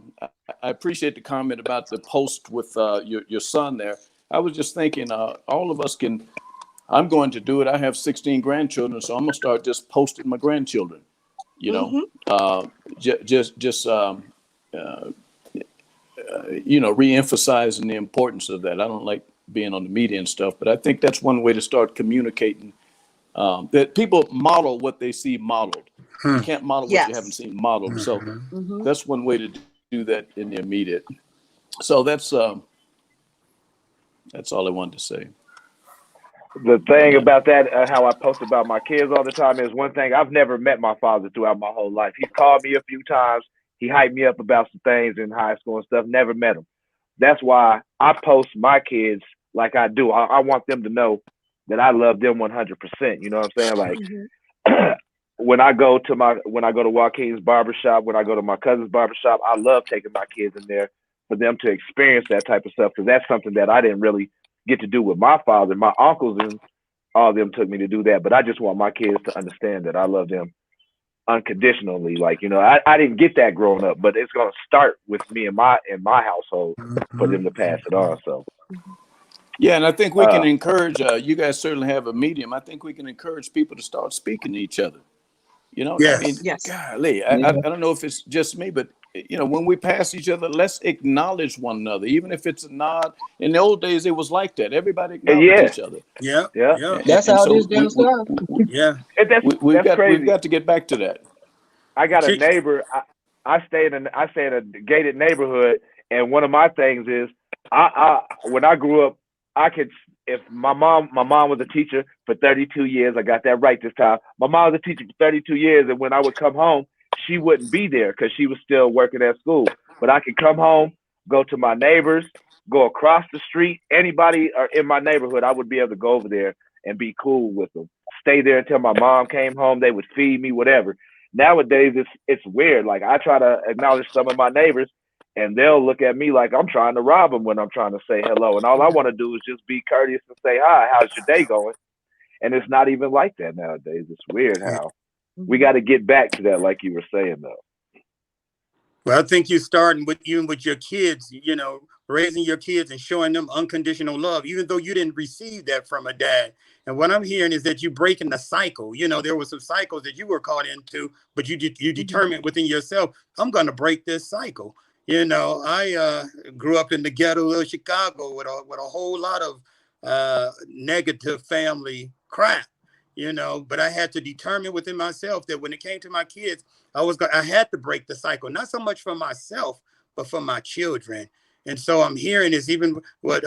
appreciate the comment about the post with your son there. I was just thinking, all of us can. I'm going to do it. I have 16 grandchildren, so I'm gonna start just posting my grandchildren. Re-emphasizing the importance of that. I don't like being on the media and stuff, but I think that's one way to start communicating. That people model what they see modeled. You can't model what you haven't seen modeled. So that's one way to do that in the immediate. So that's all I wanted to say. The thing about that, how I post about my kids all the time, is one thing: I've never met my father throughout my whole life. He's called me a few times. He hyped me up about some things in high school and stuff. Never met him. That's why I post my kids like I do. I want them to know that I love them 100%. You know what I'm saying? Like when I go to Joaquin's barbershop, when I go to my cousin's barbershop, I love taking my kids in there for them to experience that type of stuff, because that's something that I didn't really get to do with my father. My uncles and all of them took me to do that, but I just want my kids to understand that I love them unconditionally. Like, I didn't get that growing up, but it's gonna start with me in my household for them to pass it on. So yeah, and I think we can encourage. You guys certainly have a medium. I think we can encourage people to start speaking to each other. Yes. I mean, Yes. golly, I don't know if it's just me, but when we pass each other, let's acknowledge one another, even if it's a nod. In the old days, it was like that. Everybody acknowledged each other. Yeah. That's how it is down south. We've crazy. got to get back to that. I got a neighbor. I stay in a gated neighborhood, and one of my things is when I grew up, if my mom was a teacher for 32 years. I got that right this time. My mom was a teacher for 32 years, and when I would come home, she wouldn't be there because she was still working at school. But I could come home, go to my neighbors, go across the street, anybody in my neighborhood, I would be able to go over there and be cool with them. Stay there until my mom came home. They would feed me, whatever. Nowadays, it's weird. Like, I try to acknowledge some of my neighbors, and they'll look at me like I'm trying to rob them when I'm trying to say hello. And all I want to do is just be courteous and say, hi, how's your day going? And it's not even like that nowadays. It's weird how we got to get back to that, like you were saying, though. Well, I think you're starting with your kids, raising your kids and showing them unconditional love, even though you didn't receive that from a dad. And what I'm hearing is that you're breaking the cycle. There were some cycles that you were caught into, but you determined within yourself, I'm going to break this cycle. I grew up in the ghetto of Chicago with a whole lot of negative family crap. But I had to determine within myself that when it came to my kids, I had to break the cycle, not so much for myself, but for my children. And so I'm hearing is even what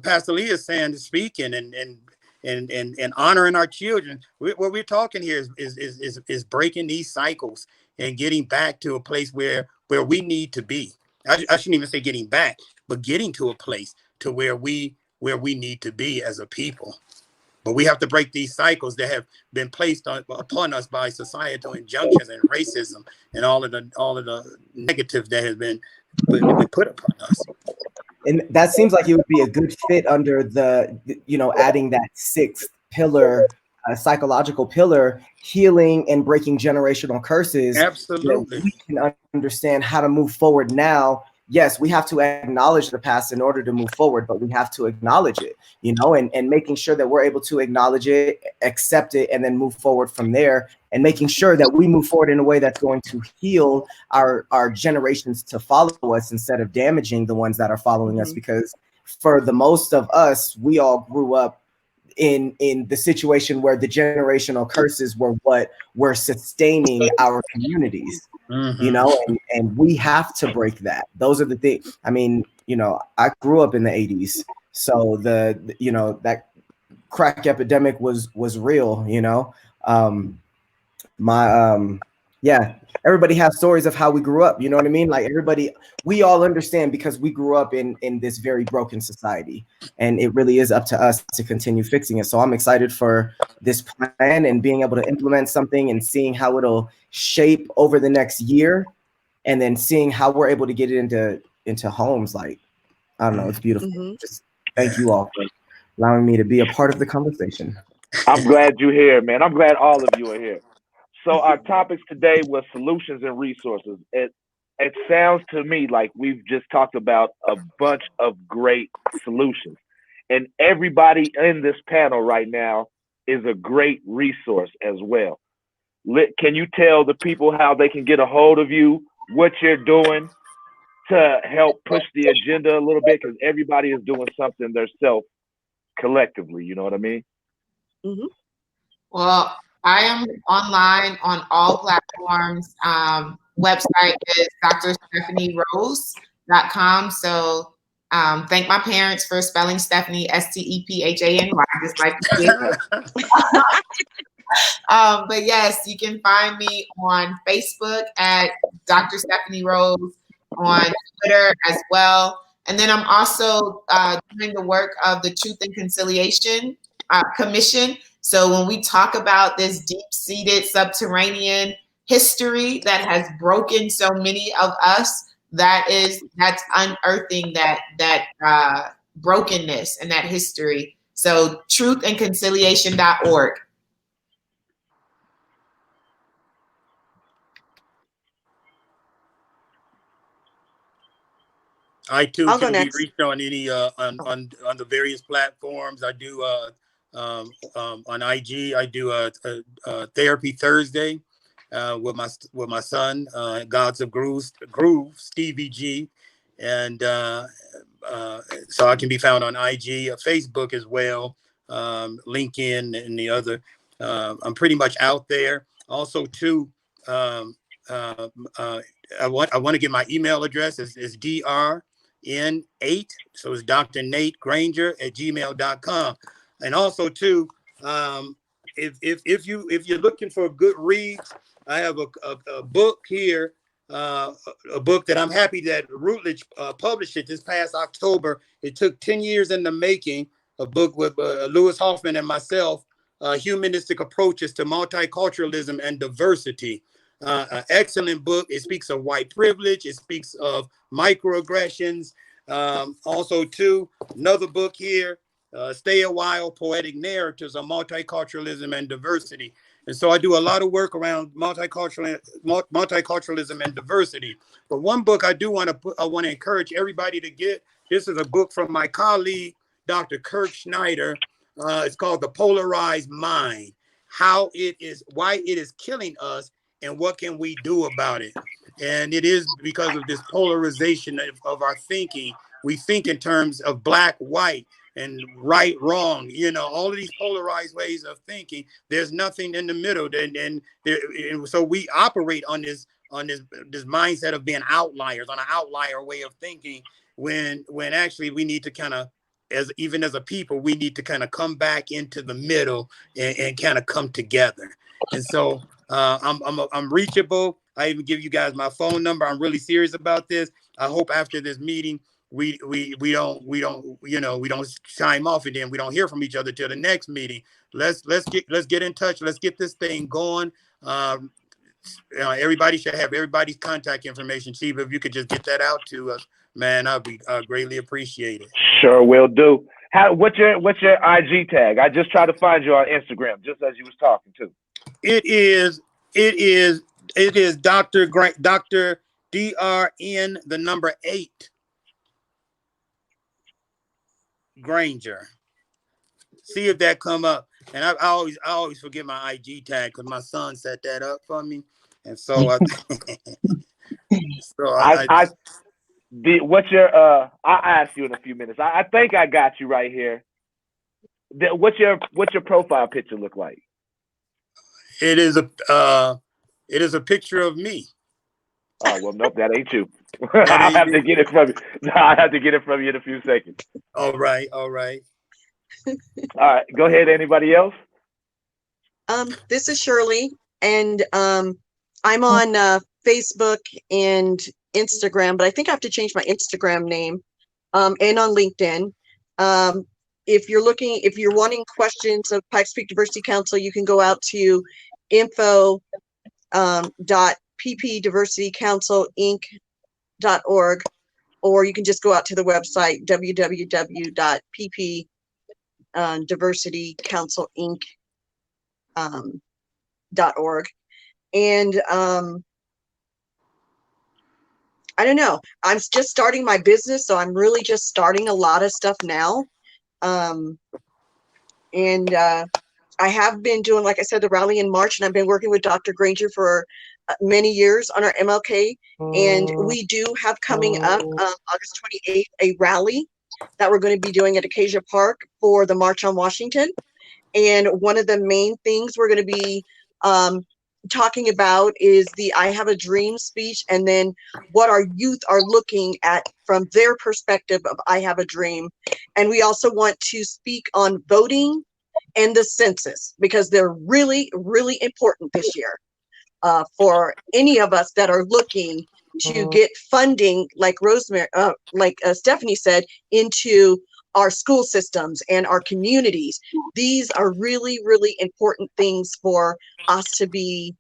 Pastor Lee is saying, speaking and honoring our children. What we're talking here is breaking these cycles and getting back to a place where we need to be. I shouldn't even say getting back, but getting to a place to where we need to be as a people. But we have to break these cycles that have been placed upon us by societal injunctions and racism and all of the negative that has been put upon us. And that seems like it would be a good fit under the, adding that 6th pillar, psychological pillar, healing and breaking generational curses. Absolutely. We can understand how to move forward now. Yes, we have to acknowledge the past in order to move forward, but we have to acknowledge it, and making sure that we're able to acknowledge it, accept it, and then move forward from there, and making sure that we move forward in a way that's going to heal our generations to follow us instead of damaging the ones that are following us. Because for the most of us, we all grew up in the situation where the generational curses were what were sustaining our communities. you know, and we have to break that. Those are the things. I mean, you know, I grew up in the 80s, so you know, that crack epidemic was real, you know. My yeah, everybody has stories of how we grew up, you know what I mean? Like everybody, we all understand because we grew up in this very broken society, and it really is up to us to continue fixing it. So I'm excited for this plan and being able to implement something and seeing how it'll shape over the next year, and then seeing how we're able to get it into homes. Like, I don't know, it's beautiful. Just thank you all for allowing me to be a part of the conversation. I'm glad you're here, man. I'm glad all of you are here. So our topics today was solutions and resources. It sounds to me like we've just talked about a bunch of great solutions. And everybody in this panel right now is a great resource as well. Can you tell the people how they can get a hold of you, what you're doing to help push the agenda a little bit? Because everybody is doing something themselves collectively. You know what I mean? Well, I am online on all platforms. Website is drstephanierose.com. So thank my parents for spelling Stephanie Stephany, just like you did. But yes, you can find me on Facebook at Dr. Stephanie Rose, on Twitter as well. And then I'm also doing the work of the Truth and Conciliation Commission. So when we talk about this deep-seated subterranean history that has broken so many of us, that's unearthing that brokenness and that history. So truthandconciliation.org. I too I'll go can be next. reached on any on the various platforms. I do on IG. I do a therapy Thursday with my son, Gods of Groove, Stevie G, and so I can be found on IG, Facebook as well, LinkedIn, and the other. I'm pretty much out there. Also, too, um, I want to get my email address is N8, so it's Dr. Nate Granger at gmail.com. And also too, if you're looking for good reads, I have a book here, a book that I'm happy that Routledge published it this past October. It took 10 years in the making. A book with Lewis Hoffman and myself, Humanistic Approaches to Multiculturalism and Diversity. An excellent book. It speaks of white privilege. It speaks of microaggressions. Also, too, another book here, Stay a While, Poetic Narratives on Multiculturalism and Diversity. And so I do a lot of work around multiculturalism and diversity. But one book I want to encourage everybody to get. This is a book from my colleague, Dr. Kirk Schneider. It's called The Polarized Mind: Why it is killing us and what can we do about it. And it is because of this polarization of our thinking. We think in terms of black, white, and right, wrong, all of these polarized ways of thinking. There's nothing in the middle. And so we operate on this mindset of being outliers, on an outlier way of thinking, when actually we need to kind of, as a people, we need to kind of come back into the middle and kind of come together. And so I'm reachable. I even give you guys my phone number. I'm really serious about this. I hope after this meeting we don't chime off and then we don't hear from each other till the next meeting. Let's get in touch. Let's get this thing going. Everybody should have everybody's contact information. Chief, if you could just get that out to us, man, I'd greatly appreciate it. Sure will do. What's your IG tag? I just tried to find you on Instagram, just as you was talking to. It is Dr. DRN the number 8 Granger. See if that come up. And I always forget my IG tag because my son set that up for me. And so what's your I'll ask you in a few minutes. I think I got you right here. What's your profile picture look like? It is a picture of me. Oh well, nope, that ain't you. That I'll ain't have to me. get it from you. No, I have to get it from you in a few seconds. All right, all right. All right, go ahead. Anybody else? This is Shirley, and I'm on Facebook and Instagram, but I think I have to change my Instagram name, and on LinkedIn. If you're wanting questions of Pikes Peak Diversity Council, you can go out to info dot ppdiversitycouncilinc.org, or you can just go out to the website www.ppdiversitycouncilinc.org. And I don't know. I'm just starting my business, so I'm really just starting a lot of stuff now. And I have been doing, like I said, the rally in March, and I've been working with Dr. Granger for many years on our MLK. And we do have coming up August 28th a rally that we're going to be doing at Acacia Park for the March on Washington. And one of the main things we're going to be talking about is the I Have a Dream speech, and then what our youth are looking at from their perspective of I Have a Dream. And we also want to speak on voting and the census, because they're really, really important this year for any of us that are looking to get funding, like Stephanie said, into our school systems and our communities. These are really, really important things for us to be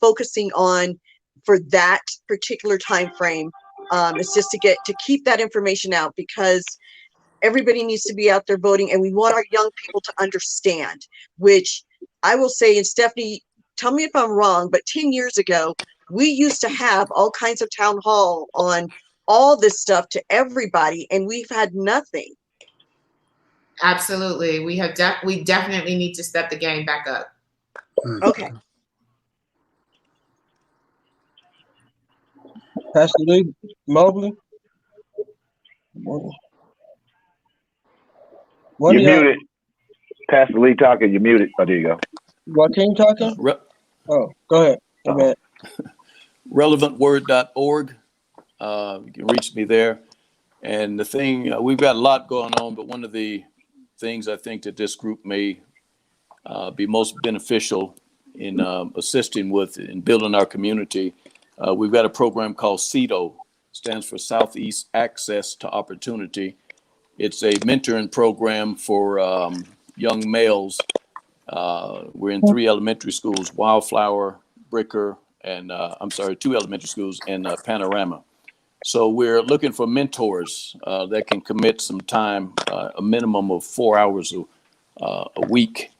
focusing on for that particular time frame. It's just to keep that information out, because everybody needs to be out there voting, and we want our young people to understand, which I will say, and Stephanie, tell me if I'm wrong, but 10 years ago, we used to have all kinds of town hall on all this stuff to everybody, and we've had nothing. Absolutely. We definitely need to step the game back up. Okay. Pastor Lee Mobley. You're muted. Pastor Lee talking. You're muted. Oh, there you go. Joaquin talking? Oh, go ahead. Okay. Relevantword.org. You can reach me there. And the thing, we've got a lot going on, but one of the things I think that this group may be most beneficial in assisting with in building our community, we've got a program called CETO, stands for Southeast Access to Opportunity. It's a mentoring program for young males. We're in 3 elementary schools, Wildflower, Bricker, and 2 elementary schools, and Panorama. So we're looking for mentors that can commit some time, a minimum of 4 hours a week.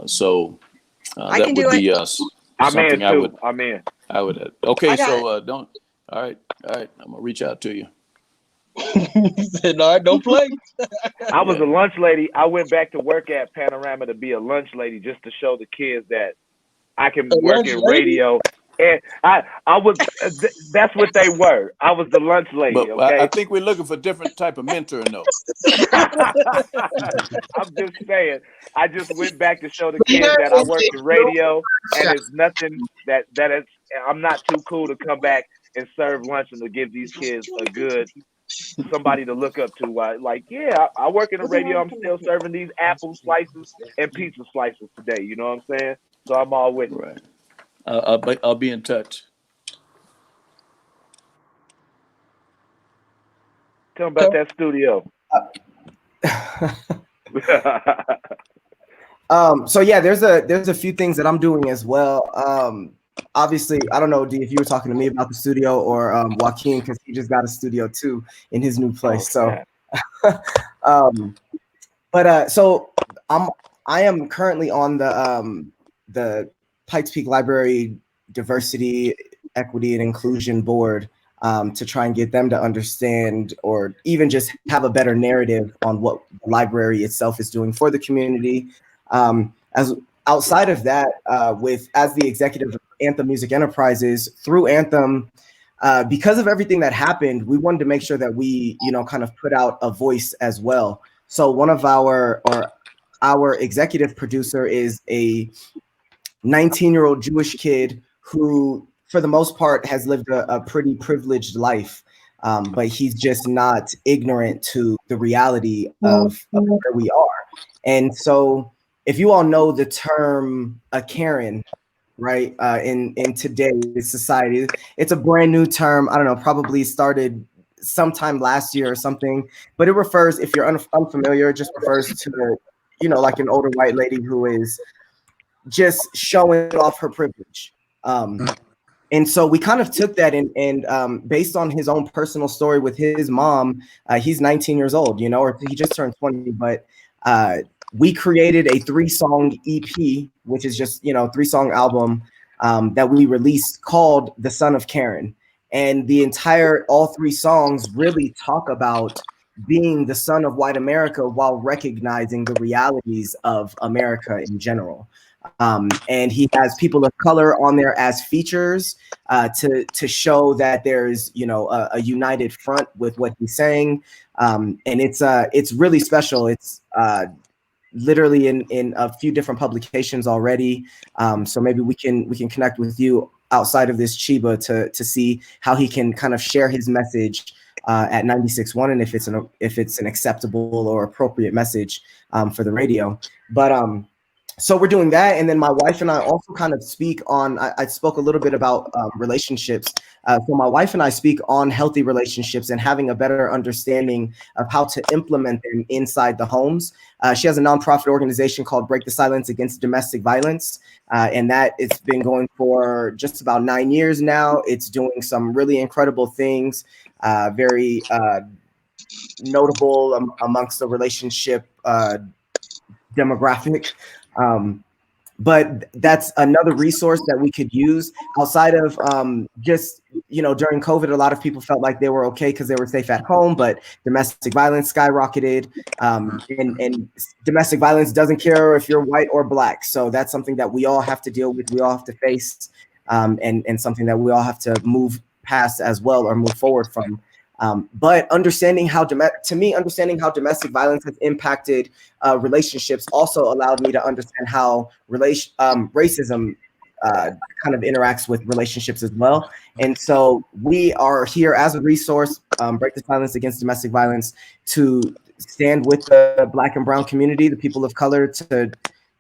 So that would be us. I'm in too. I'm in. I would. Okay, so don't. All right. I'm gonna reach out to you. He said, "No, don't play." I was a lunch lady. I went back to work at Panorama to be a lunch lady just to show the kids that I can work in radio. And I was. That's what they were. I was the lunch lady. But okay. I think we're looking for different type of mentoring, though. I'm just saying. I just went back to show the kids that I work in radio, and it's nothing that is. I'm not too cool to come back and serve lunch and to give these kids a good somebody to look up to. I work in the radio. I'm still serving these apple slices and pizza slices today. You know what I'm saying? So I'm all with you. Right. I'll be in touch. Tell them about that studio. So yeah, there's a few things that I'm doing as well. Obviously, I don't know, D, if you were talking to me about the studio or Joaquin, because he just got a studio too in his new place. So I am currently on the Pikes Peak Library Diversity, Equity, and Inclusion Board to try and get them to understand or even just have a better narrative on what the library itself is doing for the community. As outside of that, as the executive of Anthem Music Enterprises through Anthem, because of everything that happened, we wanted to make sure that we, kind of put out a voice as well. So one of our executive producer is a 19-year-old Jewish kid who for the most part, has lived a pretty privileged life. But he's just not ignorant to the reality of where we are. And so, if you all know the term a Karen, right, in today's society, it's a brand new term. I don't know, probably started sometime last year or something. But it refers, if you're unfamiliar, it just refers to, like an older white lady who is just showing off her privilege. And so we kind of took that and based on his own personal story with his mom, he's 19 years old, or he just turned 20, but we created a 3-song EP, which is just, 3-song album that we released called The Son of Karen. And all 3 songs really talk about being the son of white America while recognizing the realities of America in general. And he has people of color on there as features to show that there's a united front with what he's saying, and it's really special. It's literally in a few different publications already. So maybe we can connect with you outside of this Chiba to see how he can kind of share his message at 96.1, and if it's an acceptable or appropriate message for the radio. But so we're doing that, and then my wife and I also kind of speak on. I spoke a little bit about relationships. So my wife and I speak on healthy relationships and having a better understanding of how to implement them inside the homes. She has a nonprofit organization called Break the Silence Against Domestic Violence, and that it's been going for just about 9 years now. It's doing some really incredible things, very notable amongst the relationship demographic. But that's another resource that we could use outside of just, during COVID, a lot of people felt like they were okay because they were safe at home, but domestic violence skyrocketed. And domestic violence doesn't care if you're white or black. So that's something that we all have to deal with. We all have to face, and something that we all have to move past as well, or move forward from. But understanding how domestic violence has impacted relationships also allowed me to understand how racism kind of interacts with relationships as well. And so we are here as a resource, Break the Silence Against Domestic Violence, to stand with the Black and brown community, the people of color, to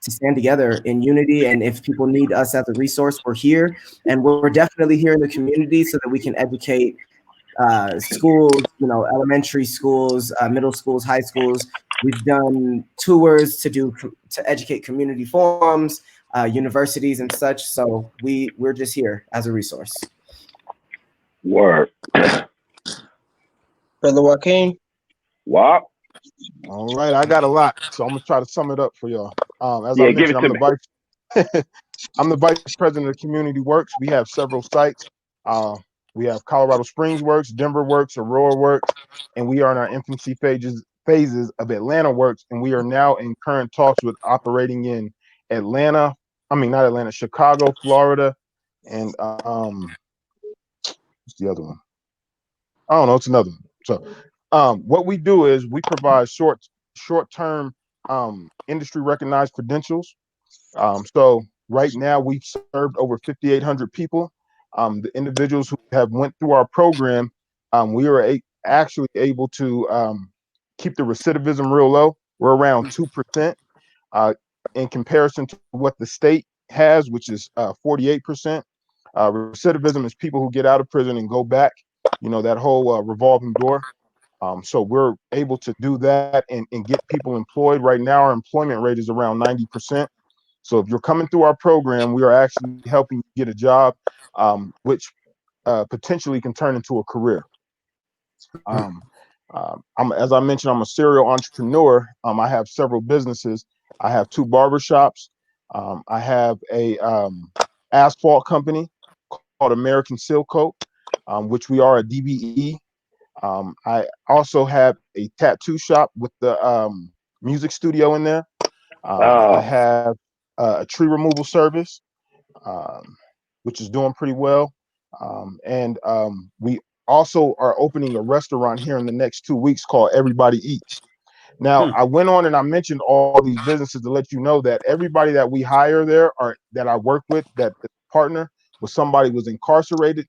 stand together in unity. And if people need us as a resource, we're here, and we're definitely here in the community so that we can educate schools, elementary schools, middle schools, high schools. We've done tours to educate community forums, universities and such. So we're just here as a resource. Word. Brother Joaquin. Wow. All right, I got a lot, so I'm gonna try to sum it up for y'all. As Yeah, I give it mentioned, to I'm the vice president of Community Works. We have several sites. We have Colorado Springs Works, Denver Works, Aurora Works, and we are in our infancy phases of Atlanta Works, and we are now in current talks with operating in Chicago, Florida, and what's the other one? I don't know, it's another one. So what we do is we provide short-term industry recognized credentials. So right now we've served over 5,800 people. The individuals who have went through our program, we are actually able to keep the recidivism real low. We're around 2% in comparison to what the state has, which is 48%. Recidivism is people who get out of prison and go back, that whole revolving door. So we're able to do that and get people employed. Right now, our employment rate is around 90%. So if you're coming through our program, we are actually helping you get a job, which potentially can turn into a career. As I mentioned, I'm a serial entrepreneur. I have several businesses. I have 2 barbershops. I have a asphalt company called American Seal Coat, which we are a DBE. I also have a tattoo shop with the music studio in there. I have a tree removal service, which is doing pretty well. And we also are opening a restaurant here in the next 2 weeks called Everybody Eats. Now, I went on and I mentioned all these businesses to let you know that everybody that we hire there, or that I work with, that partner, with somebody who was incarcerated,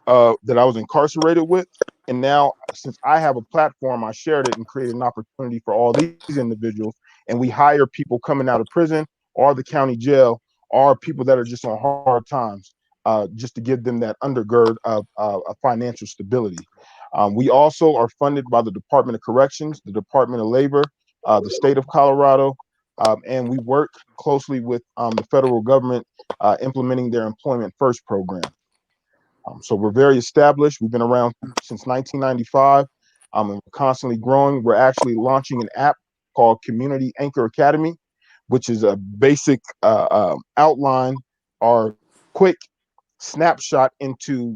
that I was incarcerated with. And now, since I have a platform, I shared it and created an opportunity for all these individuals. And we hire people coming out of prison or the county jail, or people that are just on hard times, just to give them that undergird of financial stability. We also are funded by the Department of Corrections, the Department of Labor, the state of Colorado, and we work closely with the federal government implementing their Employment First program. So we're very established. We've been around since 1995, and we're constantly growing. We're actually launching an app called Community Anchor Academy, which is a basic outline or quick snapshot into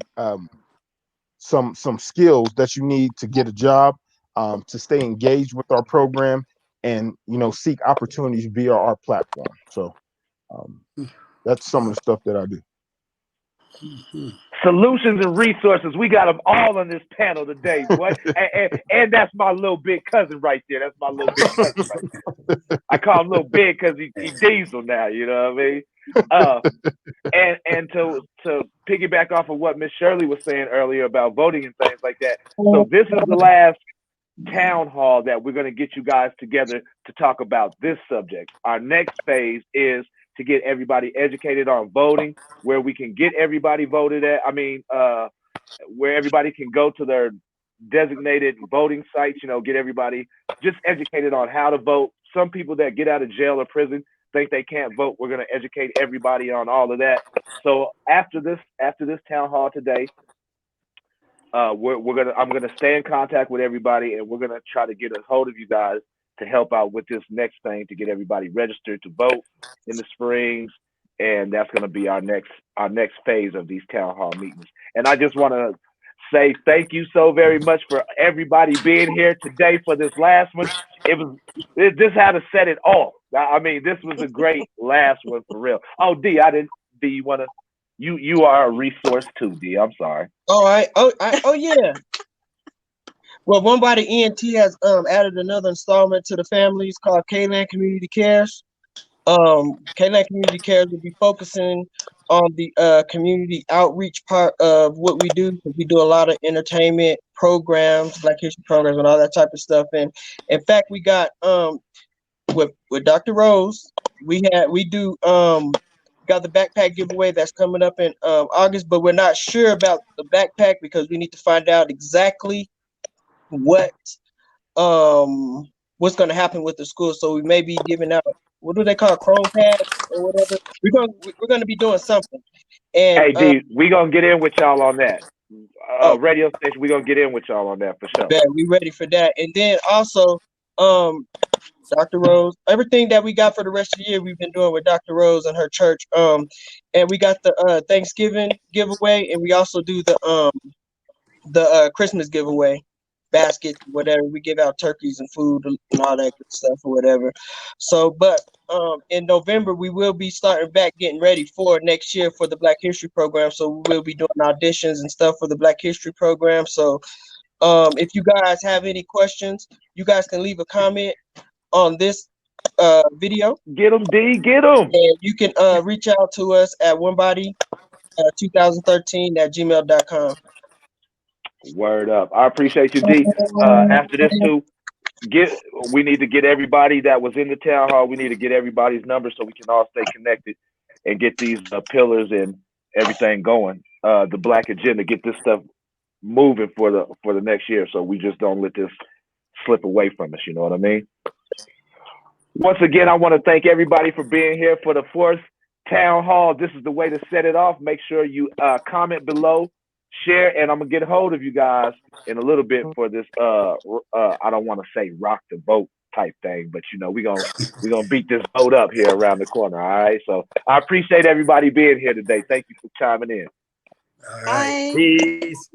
some skills that you need to get a job, to stay engaged with our program, and seek opportunities via our platform. So that's some of the stuff that I do. Solutions and resources. We got them all on this panel today, boy. And that's my little big cousin right there. That's my little big cousin right there. I call him little big because he diesel now. You know what I mean? And to piggyback off of what Miss Shirley was saying earlier about voting and things like that. So this is the last town hall that we're going to get you guys together to talk about this subject. Our next phase is to get everybody educated on voting, where we can get everybody voted at. I mean, where everybody can go to their designated voting sites, get everybody just educated on how to vote. Some people that get out of jail or prison think they can't vote. We're going to educate everybody on all of that. So after this town hall today, I'm gonna stay in contact with everybody, and we're gonna try to get a hold of you guys to help out with this next thing, to get everybody registered to vote in the Springs, and that's gonna be our next phase of these town hall meetings. And I just want to say thank you so very much for everybody being here today for this last one. This had to set it off. I mean, this was a great last one for real. Oh, D, you want to? You are a resource too, D. I'm sorry. All right. Oh yeah. Well, One Body ENT has added another installment to the families called K-Land Community Cares. K-Land Community Cares will be focusing on the community outreach part of what we do. We do a lot of entertainment programs, Black History programs, and all that type of stuff. And in fact, we got with Dr. Rose, we got the backpack giveaway that's coming up in August, but we're not sure about the backpack because we need to find out exactly what's going to happen with the school. So we may be giving out, what do they call it, Chrome pads or whatever. We're going to be doing something. And hey D, we gonna get in with y'all on that. Radio station, we gonna get in with y'all on that for sure. Yeah, we ready for that. And then also, Dr. Rose, everything that we got for the rest of the year, we've been doing with Dr. Rose and her church. And we got the Thanksgiving giveaway, and we also do the Christmas giveaway, baskets, whatever. We give out turkeys and food and all that good stuff or whatever. So, but in November, we will be starting back getting ready for next year for the Black History program. So we will be doing auditions and stuff for the Black History program. So if you guys have any questions, you guys can leave a comment on this video. Get them, D, get them. And you can reach out to us at onebody2013@gmail.com. Word up. I appreciate you, D. After this too, we need to get everybody that was in the town hall. We need to get everybody's numbers so we can all stay connected and get these pillars and everything going. The Black agenda, get this stuff moving for the next year, so we just don't let this slip away from us. You know what I mean? Once again, I want to thank everybody for being here for the fourth town hall. This is the way to set it off. Make sure you comment below, share, and I'm gonna get a hold of you guys in a little bit for this. I don't want to say rock the boat type thing, but we're gonna beat this boat up here around the corner. All right. So I appreciate everybody being here today. Thank you for chiming in. All right. Bye. Peace.